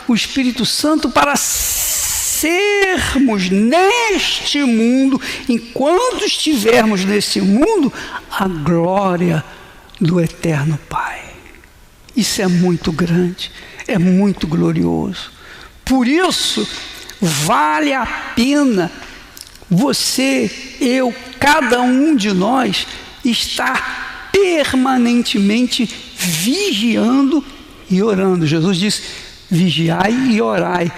o Espírito Santo para sermos neste mundo, enquanto estivermos neste mundo, a glória do Eterno Pai. Isso é muito grande, é muito glorioso. Por isso, vale a pena você, eu, cada um de nós, estar permanentemente vigiando e orando. Jesus disse: vigiai e orai.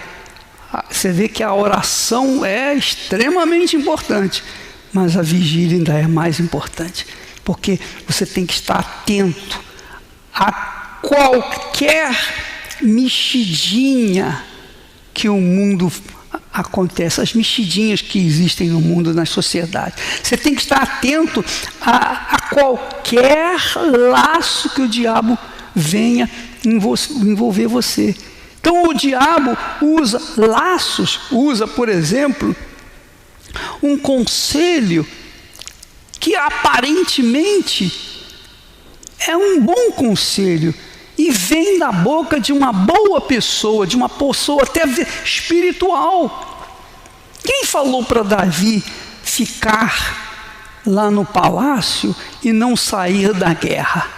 Você vê que a oração é extremamente importante, mas a vigília ainda é mais importante, porque você tem que estar atento a qualquer mexidinha que o mundo acontece, as mexidinhas que existem no mundo, nas sociedades. Você tem que estar atento a qualquer laço que o diabo venha envolver você. Então o diabo usa laços, por exemplo, um conselho que aparentemente é um bom conselho e vem da boca de uma boa pessoa, de uma pessoa até espiritual. Quem falou para Davi ficar lá no palácio e não sair da guerra?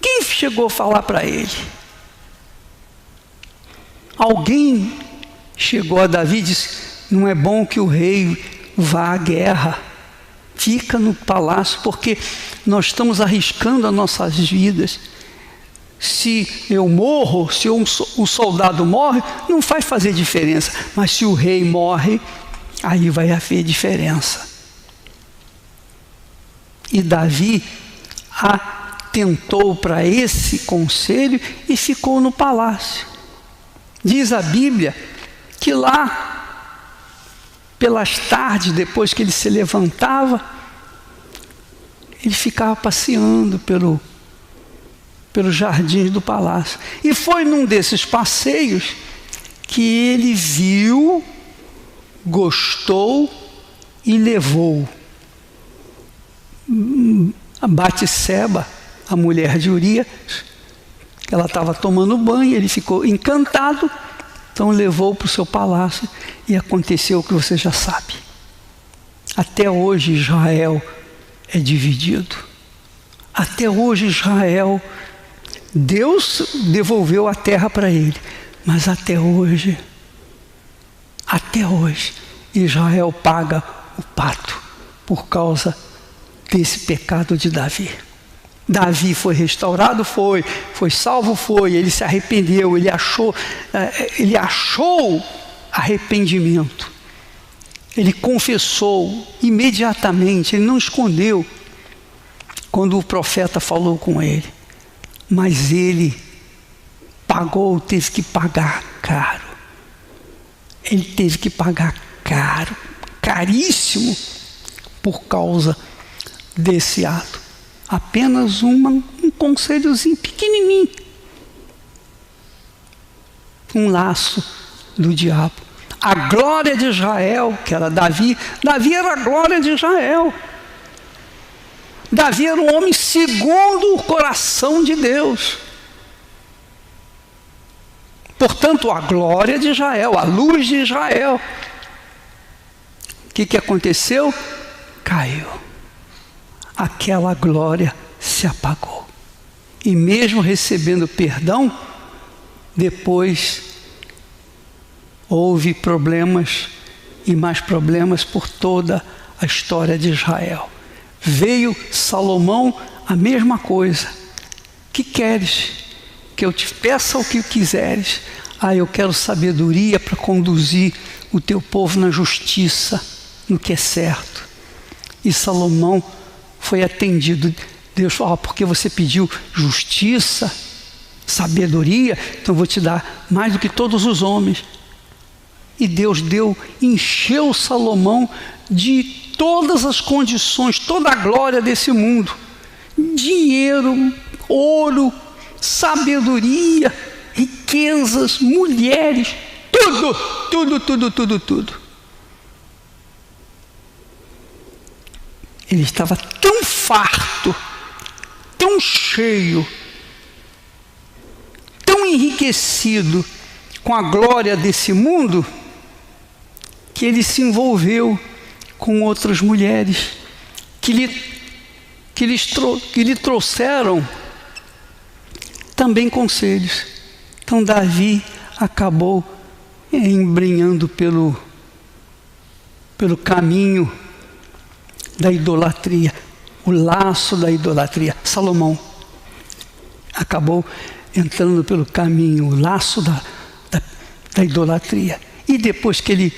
Quem chegou a falar para ele? Alguém chegou a Davi e disse: não é bom que o rei vá à guerra, fica no palácio, porque nós estamos arriscando as nossas vidas. Se eu morro, se um soldado morre, não vai fazer diferença, mas se o rei morre, aí vai haver diferença. E Davi atentou para esse conselho e ficou no palácio. Diz a Bíblia que lá, pelas tardes, depois que ele se levantava, ele ficava passeando pelos jardins do palácio. E foi num desses passeios que ele viu, gostou e levou a Batseba, a mulher de Urias. Ela estava tomando banho, ele ficou encantado, então levou para o seu palácio e aconteceu o que você já sabe. Até hoje Israel é dividido. Até hoje Israel, Deus devolveu a terra para ele, mas até hoje Israel paga o pato por causa desse pecado de Davi. Davi foi restaurado, foi salvo, ele se arrependeu, ele achou arrependimento, ele confessou imediatamente, ele não escondeu quando o profeta falou com ele, mas ele teve que pagar caro, ele teve que pagar caro, caríssimo, por causa desse ato. Apenas um conselhozinho pequenininho, um laço do diabo. A glória de Israel, que era Davi era a glória de Israel. Davi era um homem segundo o coração de Deus. Portanto, a glória de Israel, a luz de Israel. O que aconteceu? Caiu. Aquela glória se apagou. E mesmo recebendo perdão, depois houve problemas e mais problemas por toda a história de Israel. Veio Salomão, a mesma coisa. Que queres? Que eu te peça o que quiseres. Eu quero sabedoria para conduzir o teu povo na justiça, no que é certo. E Salomão foi atendido. Deus falou: porque você pediu justiça, sabedoria, então eu vou te dar mais do que todos os homens. E Deus encheu Salomão de todas as condições, toda a glória desse mundo. Dinheiro, ouro, sabedoria, riquezas, mulheres, tudo. Ele estava tão farto, tão cheio, tão enriquecido com a glória desse mundo, que ele se envolveu com outras mulheres que lhe trouxeram também conselhos. Então Davi acabou embrenhando pelo caminho da idolatria, o laço da idolatria. Salomão acabou entrando pelo caminho, o laço da idolatria. E depois que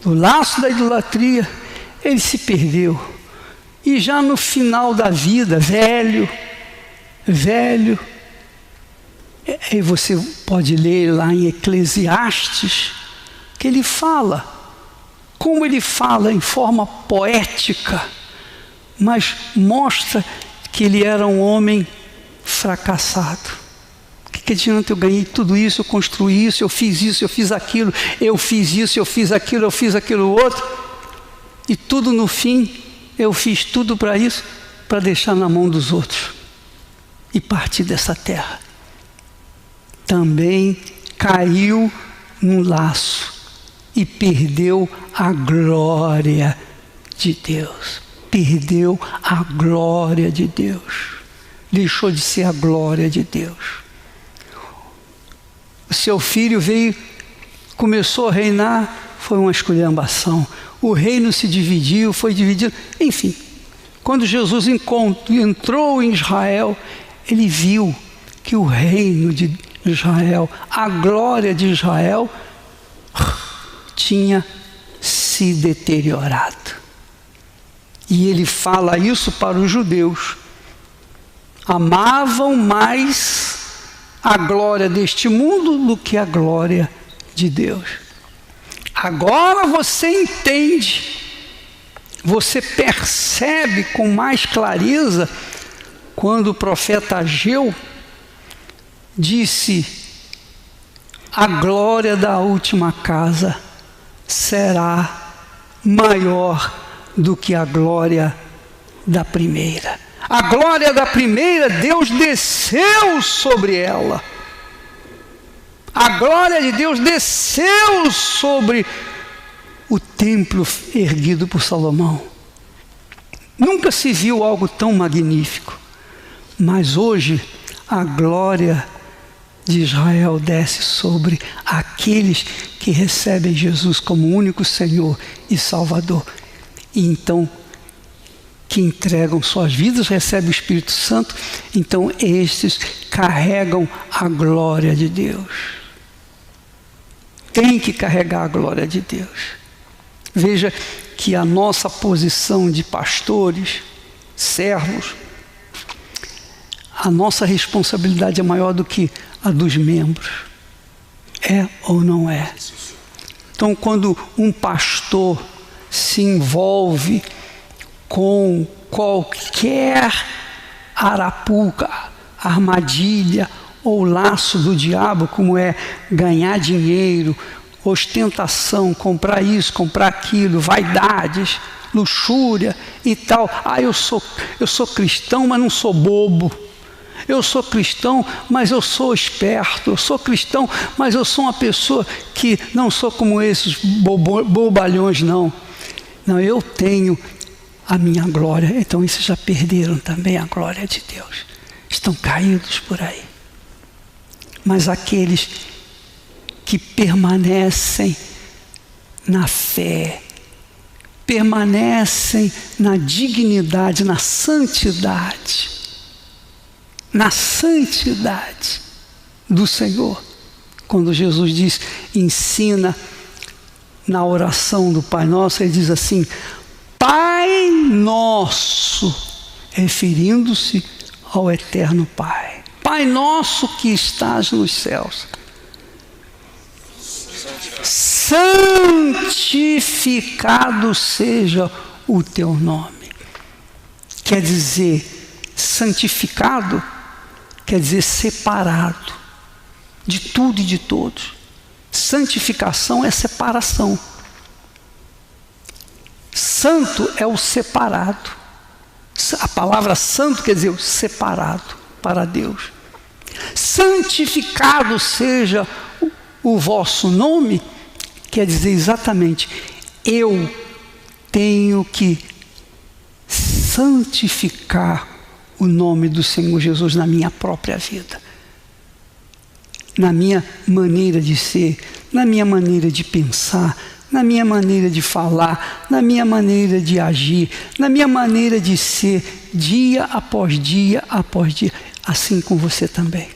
o laço da idolatria, ele se perdeu. E já no final da vida, velho, e você pode ler lá em Eclesiastes, que ele fala, como ele fala em forma poética, mas mostra que ele era um homem fracassado. O que adianta? Eu ganhei tudo isso, eu construí isso, eu fiz aquilo, eu fiz isso, eu fiz aquilo outro, e tudo no fim, eu fiz tudo para isso, para deixar na mão dos outros e partir dessa terra. Também caiu num laço e perdeu a glória de Deus. Perdeu a glória de Deus. Deixou de ser a glória de Deus. O seu filho veio, começou a reinar, foi uma esculhambação. O reino se dividiu, foi dividido, enfim. Quando Jesus entrou em Israel, ele viu que o reino de Israel, a glória de Israel, tinha se deteriorado. E ele fala isso para os judeus. Amavam mais a glória deste mundo do que a glória de Deus. Agora você entende, você percebe com mais clareza quando o profeta Ageu disse: a glória da última casa será maior do que a glória da primeira. A glória da primeira, Deus desceu sobre ela. A glória de Deus desceu sobre o templo erguido por Salomão. Nunca se viu algo tão magnífico. Mas hoje, a glória de Israel desce sobre aqueles que recebem Jesus como único Senhor e Salvador. E então, que entregam suas vidas, recebem o Espírito Santo, então estes carregam a glória de Deus. Tem que carregar a glória de Deus. Veja que a nossa posição de pastores, servos, a nossa responsabilidade é maior do que a dos membros. É ou não é? Então, quando um pastor se envolve com qualquer arapuca, armadilha ou laço do diabo, como é ganhar dinheiro, ostentação, comprar isso, comprar aquilo, vaidades, luxúria e tal. Eu sou cristão, mas não sou bobo. Eu sou cristão, mas eu sou esperto. Eu sou cristão, mas eu sou uma pessoa que não sou como esses bobalhões, não. Não, eu tenho a minha glória. Então, esses já perderam também a glória de Deus. Estão caídos por aí. Mas aqueles que permanecem na fé, permanecem na dignidade, na santidade do Senhor. Quando Jesus diz, ensina na oração do Pai Nosso, ele diz assim: Pai Nosso, referindo-se ao eterno Pai. Pai Nosso que estás nos céus, santificado seja o teu nome. Quer dizer, santificado quer dizer separado de tudo e de todos. Santificação é separação. Santo é o separado. A palavra santo quer dizer o separado para Deus. Santificado seja o vosso nome, quer dizer exatamente, eu tenho que santificar o nome do Senhor Jesus na minha própria vida, na minha maneira de ser, na minha maneira de pensar, na minha maneira de falar, na minha maneira de agir, na minha maneira de ser, dia após dia após dia, assim com você também.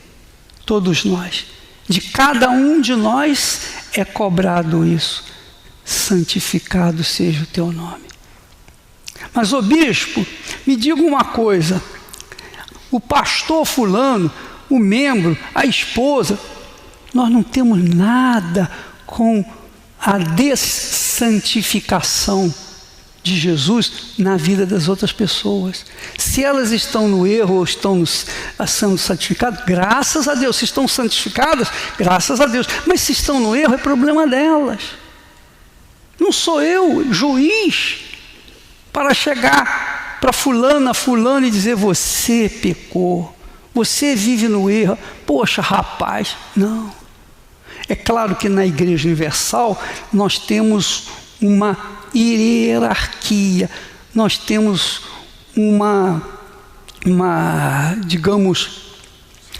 Todos nós, de cada um de nós é cobrado isso. Santificado seja o teu nome. Mas, ô bispo, me diga uma coisa. O pastor fulano, o membro, a esposa, nós não temos nada com a dessantificação de Jesus na vida das outras pessoas. Se elas estão no erro ou estão sendo santificadas, graças a Deus. Se estão santificadas, graças a Deus. Mas se estão no erro, é problema delas. Não sou eu, juiz, para chegar para fulano e dizer: você pecou, você vive no erro. Poxa, rapaz, não. É claro que na Igreja Universal nós temos uma hierarquia, nós temos digamos,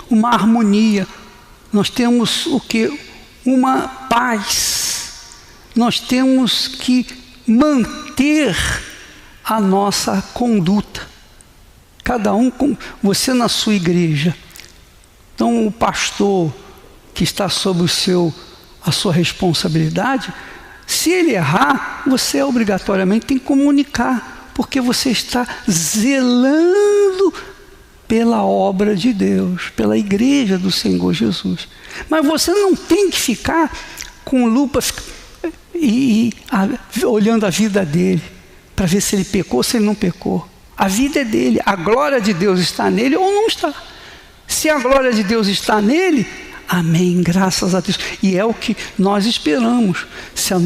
uma harmonia, nós temos o quê? Uma paz, nós temos que manter a nossa conduta, cada um, você na sua igreja. Então o pastor que está sob a sua responsabilidade, se ele errar, você obrigatoriamente tem que comunicar, porque você está zelando pela obra de Deus, pela igreja do Senhor Jesus. Mas você não tem que ficar com lupa olhando a vida dele, para ver se ele pecou ou se ele não pecou. A vida é dele, a glória de Deus está nele ou não está. Se a glória de Deus está nele, amém, graças a Deus. E é o que nós esperamos. Se a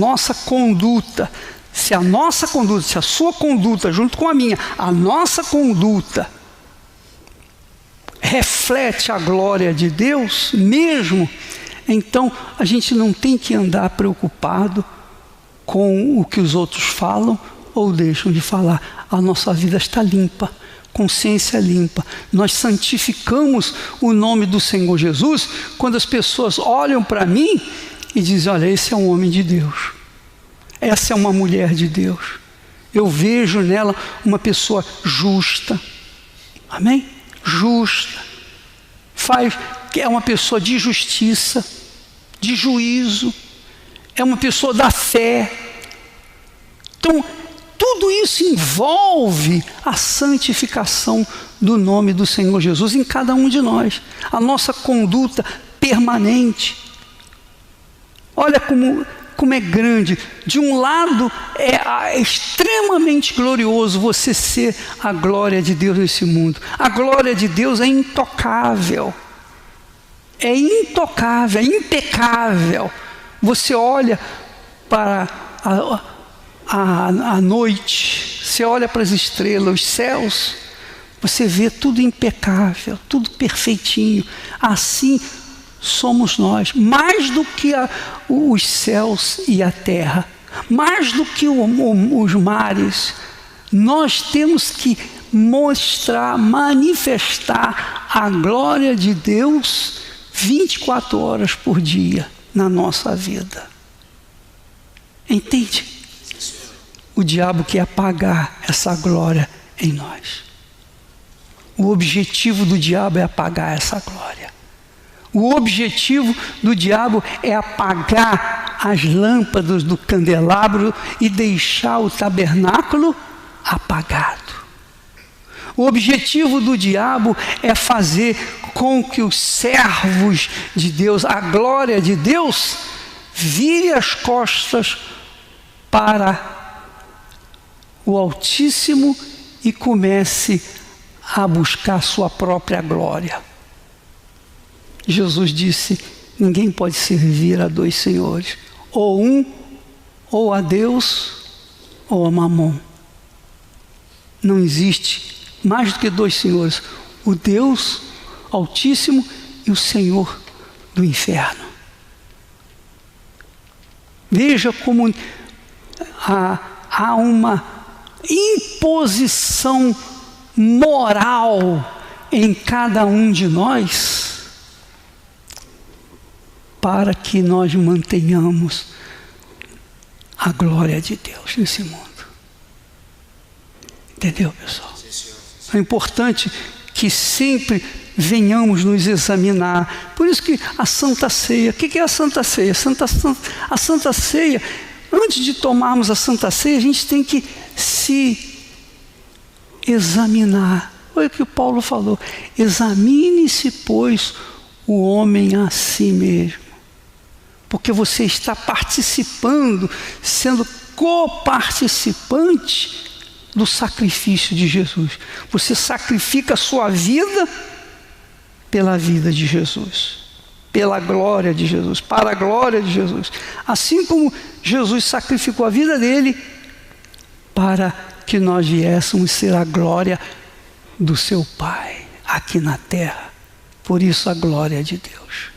sua conduta, junto com a minha, a nossa conduta reflete a glória de Deus mesmo, então a gente não tem que andar preocupado com o que os outros falam ou deixam de falar. A nossa vida está limpa, consciência limpa. Nós santificamos o nome do Senhor Jesus quando as pessoas olham para mim e dizem: olha, esse é um homem de Deus, essa é uma mulher de Deus, eu vejo nela uma pessoa justa, amém? Justa, é uma pessoa de justiça, de juízo, é uma pessoa da fé. Então tudo isso envolve a santificação do nome do Senhor Jesus em cada um de nós, a nossa conduta permanente. Olha como é grande. De um lado é extremamente glorioso você ser a glória de Deus nesse mundo. A glória de Deus é intocável, é impecável. Você olha para a noite, você olha para as estrelas, os céus, você vê tudo impecável, tudo perfeitinho. Assim somos nós, mais do que os céus e a terra, mais do que os mares. Nós temos que manifestar a glória de Deus 24 horas por dia na nossa vida. Entende? O diabo quer apagar essa glória em nós. O objetivo do diabo é apagar essa glória. O objetivo do diabo é apagar as lâmpadas do candelabro e deixar o tabernáculo apagado. O objetivo do diabo é fazer com que os servos de Deus, a glória de Deus, vire as costas para o Altíssimo e comece a buscar sua própria glória. Jesus disse: ninguém pode servir a dois senhores, ou a Deus ou a Mamon. Não existe mais do que dois senhores: o Deus Altíssimo e o Senhor do inferno. Veja como há uma imposição moral em cada um de nós para que nós mantenhamos a glória de Deus nesse mundo. Entendeu, pessoal? É importante que sempre venhamos nos examinar. Por isso que a Santa Ceia, o que é a Santa Ceia? A Santa Ceia, antes de tomarmos a Santa Ceia, a gente tem que se examinar. Olha o que o Paulo falou: examine-se, pois, o homem a si mesmo. porque você está participando, sendo coparticipante do sacrifício de Jesus. Você sacrifica a sua vida pela vida de Jesus, pela glória de Jesus, para a glória de Jesus. Assim como Jesus sacrificou a vida dele para que nós viéssemos ser a glória do seu Pai aqui na terra. Por isso a glória de Deus.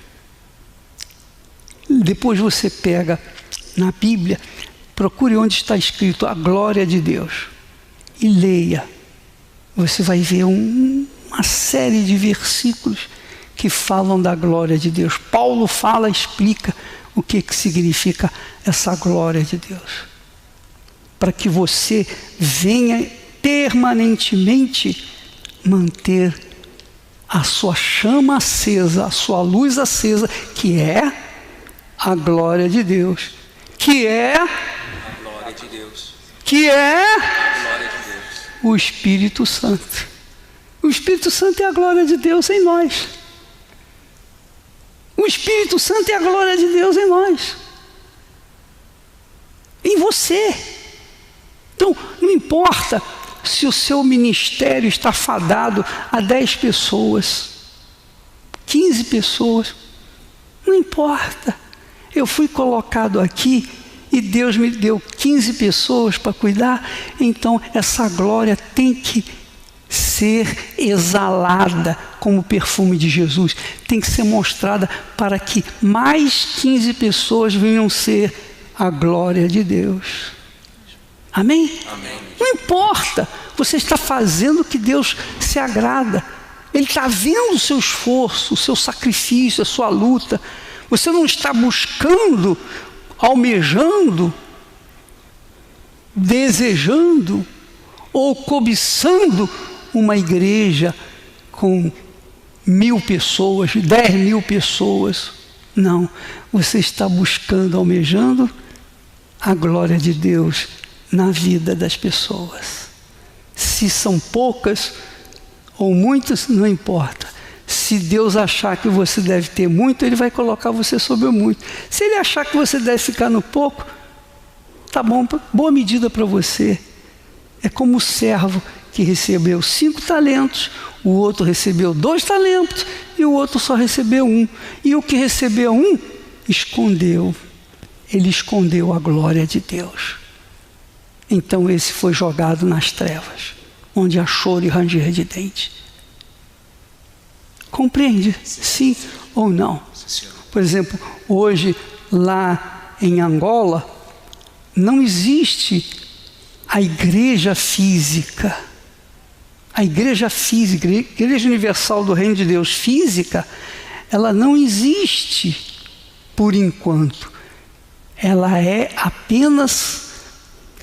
Depois você pega na Bíblia, procure onde está escrito a glória de Deus e leia. Você vai ver uma série de versículos que falam da glória de Deus. Paulo fala, explica o que significa essa glória de Deus. Para que você venha permanentemente manter a sua chama acesa, a sua luz acesa, que é a glória de Deus. Que é a glória de Deus. Que é a glória de Deus. O Espírito Santo. O Espírito Santo é a glória de Deus em nós. O Espírito Santo é a glória de Deus em nós. Em você. Então, não importa se o seu ministério está fadado a 10 pessoas, 15 pessoas, não importa. Eu fui colocado aqui e Deus me deu 15 pessoas para cuidar, então essa glória tem que ser exalada como o perfume de Jesus, tem que ser mostrada para que mais 15 pessoas venham ser a glória de Deus. Amém? Amém. Não importa, você está fazendo o que Deus se agrada. Ele está vendo o seu esforço, o seu sacrifício, a sua luta. Você não está buscando, almejando, desejando ou cobiçando uma igreja com 1000 pessoas, 10.000 pessoas. Não, você está buscando, almejando a glória de Deus na vida das pessoas. Se são poucas ou muitas, não importa. Se Deus achar que você deve ter muito, Ele vai colocar você sobre o muito. Se Ele achar que você deve ficar no pouco, tá bom, boa medida para você. É como o servo que recebeu 5 talentos, o outro recebeu 2 talentos e o outro só recebeu 1. E o que recebeu 1, escondeu. Ele escondeu a glória de Deus. Então esse foi jogado nas trevas, onde há choro e ranger de dente. Compreende? Sim ou não? Por exemplo, hoje lá em Angola, não existe a igreja física. A igreja física, a Igreja Universal do Reino de Deus física, ela não existe por enquanto. Ela é apenas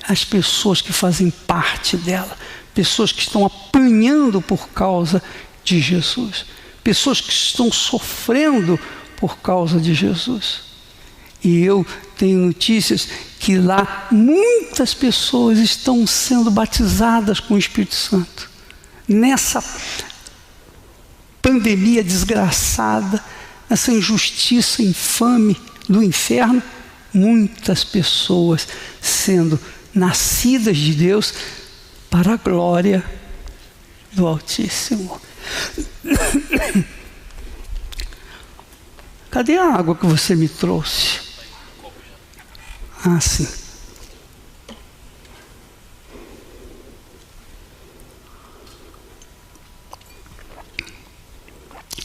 as pessoas que fazem parte dela, pessoas que estão apanhando por causa de Jesus, pessoas que estão sofrendo por causa de Jesus. E eu tenho notícias que lá muitas pessoas estão sendo batizadas com o Espírito Santo. Nessa pandemia desgraçada, essa injustiça infame do inferno, muitas pessoas sendo nascidas de Deus para a glória do Altíssimo. Cadê a água que você me trouxe? Ah, sim.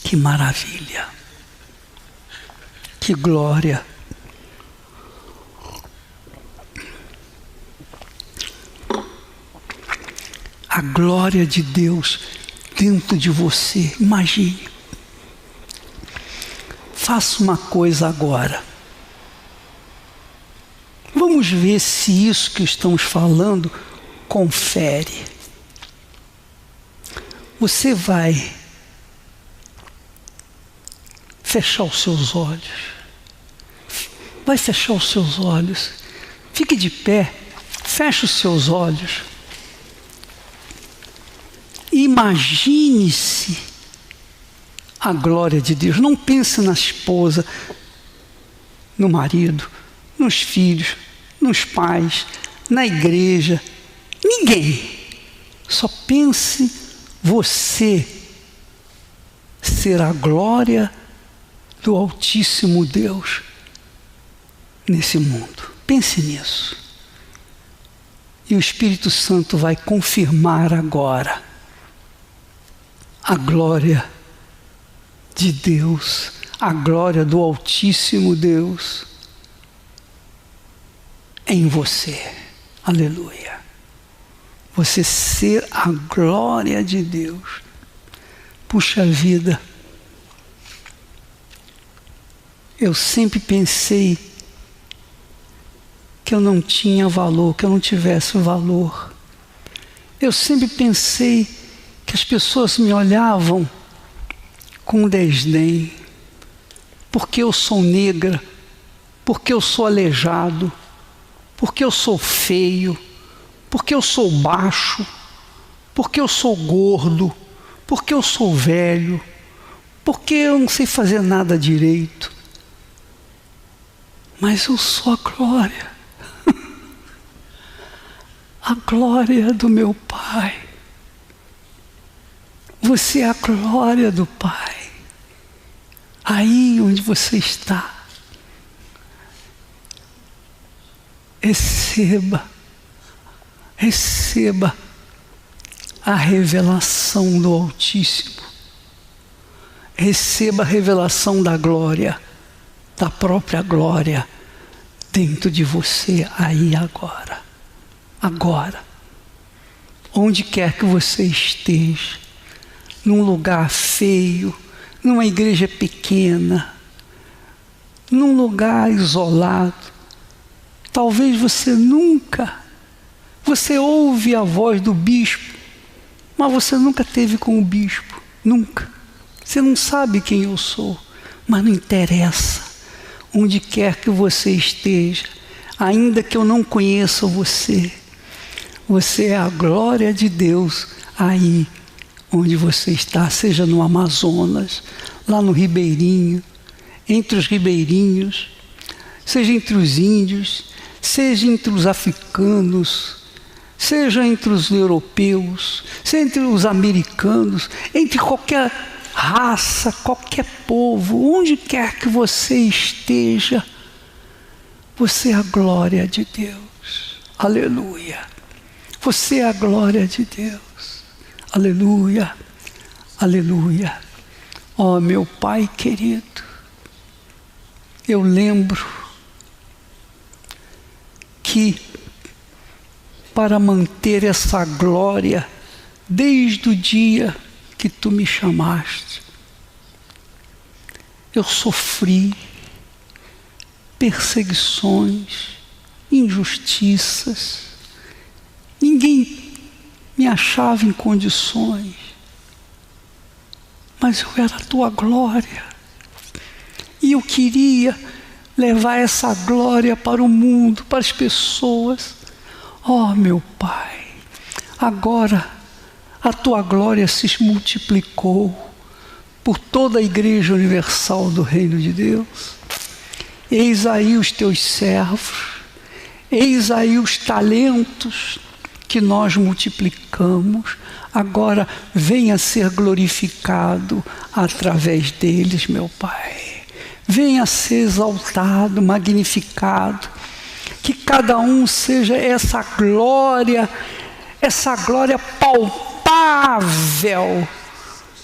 Que maravilha. Que glória. A glória de Deus dentro de você. Imagine. Faça uma coisa agora. Vamos ver se isso que estamos falando confere. Você vai fechar os seus olhos. Vai fechar os seus olhos. Fique de pé. Feche os seus olhos. Imagine-se a glória de Deus. Não pense na esposa. no marido, nos filhos, nos pais, na igreja. Ninguém. Só pense você ser a glória do Altíssimo Deus nesse mundo. Pense nisso. E o Espírito Santo vai confirmar agora a glória de Deus, a glória do Altíssimo Deus em você. Aleluia. Você ser a glória de Deus. Puxa vida, eu sempre pensei que eu não tinha valor, que eu não tivesse valor. Eu sempre pensei que as pessoas me olhavam com desdém, porque eu sou negra, porque eu sou aleijado, porque eu sou feio, porque eu sou baixo, porque eu sou gordo, porque eu sou velho, porque eu não sei fazer nada direito. Mas eu sou a glória. A glória do meu Pai. Você é a glória do Pai. Aí onde você está. Receba a revelação do Altíssimo. Receba a revelação da glória, da própria glória dentro de você aí agora. Agora, onde quer que você esteja, num lugar feio, numa igreja pequena, num lugar isolado, talvez você ouve a voz do bispo, mas você nunca teve com o bispo, nunca. Você não sabe quem eu sou, mas não interessa. Onde quer que você esteja, ainda que eu não conheça você, você é a glória de Deus aí onde você está, seja no Amazonas, lá no Ribeirinho, entre os ribeirinhos, seja entre os índios, seja entre os africanos, seja entre os europeus, seja entre os americanos, entre qualquer raça, qualquer povo, onde quer que você esteja, você é a glória de Deus. Aleluia. Você é a glória de Deus. Aleluia. Aleluia. Ó, meu Pai querido, eu lembro que para manter essa glória desde o dia que tu me chamaste, eu sofri perseguições, injustiças, ninguém me achava em condições, mas eu era a tua glória, e eu queria levar essa glória para o mundo, para as pessoas. Ó, meu Pai, agora a tua glória se multiplicou por toda a Igreja Universal do Reino de Deus. Eis aí os teus servos, eis aí os talentos que nós multiplicamos. Agora venha ser glorificado através deles, meu Pai. Venha ser exaltado, magnificado. Que cada um seja essa glória palpável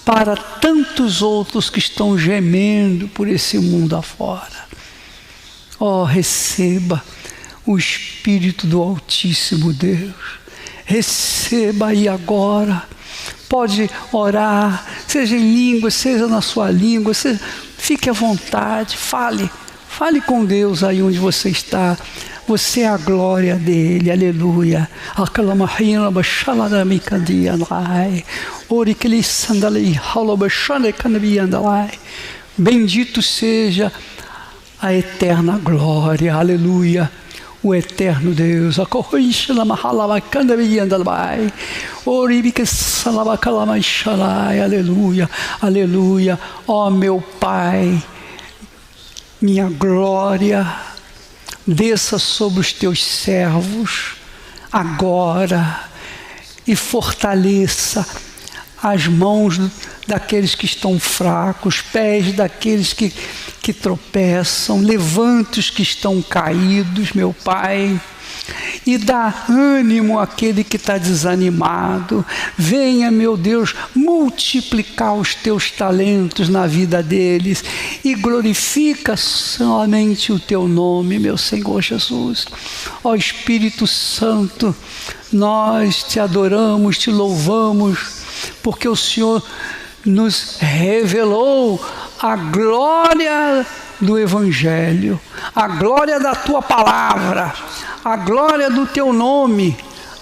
para tantos outros que estão gemendo por esse mundo afora. Oh, receba o Espírito do Altíssimo Deus. Receba aí agora. Pode orar, seja em língua, seja na sua língua, fique à vontade, fale com Deus aí onde você está. Você é a glória dele, aleluia. Bendito seja a eterna glória, aleluia. O eterno Deus, aleluia, aleluia. Ó meu Pai, minha glória desça sobre os teus servos agora e fortaleça as mãos daqueles que estão fracos, os pés daqueles que tropeçam, levanta os que estão caídos, meu Pai, e dá ânimo àquele que está desanimado. Venha, meu Deus, multiplicar os teus talentos na vida deles e glorifica somente o teu nome, meu Senhor Jesus. Ó Espírito Santo, nós te adoramos, te louvamos, porque o Senhor nos revelou a glória do Evangelho, a glória da tua palavra, a glória do teu nome,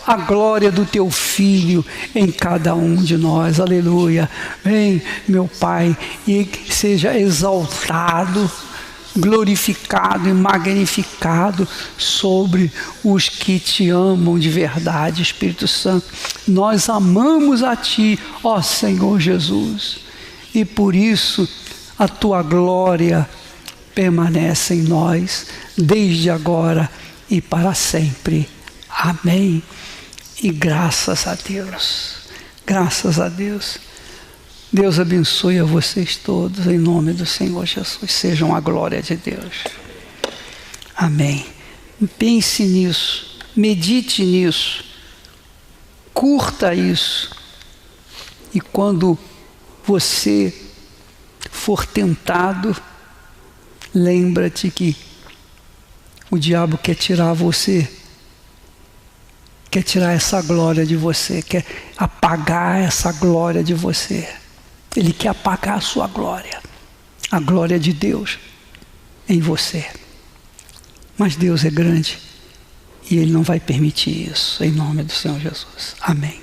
a glória do teu Filho em cada um de nós. Aleluia. Vem, meu Pai, e seja exaltado, glorificado e magnificado sobre os que te amam de verdade, Espírito Santo. Nós amamos a Ti, ó Senhor Jesus, e por isso a Tua glória permanece em nós, desde agora e para sempre. Amém. E graças a Deus, graças a Deus. Deus abençoe a vocês todos, em nome do Senhor Jesus. Sejam a glória de Deus. Amém. Pense nisso, medite nisso, curta isso. E quando você for tentado, lembra-te que o diabo quer tirar você, quer tirar essa glória de você, quer apagar essa glória de você. Ele quer apagar a sua glória, a glória de Deus em você. Mas Deus é grande e Ele não vai permitir isso, em nome do Senhor Jesus. Amém.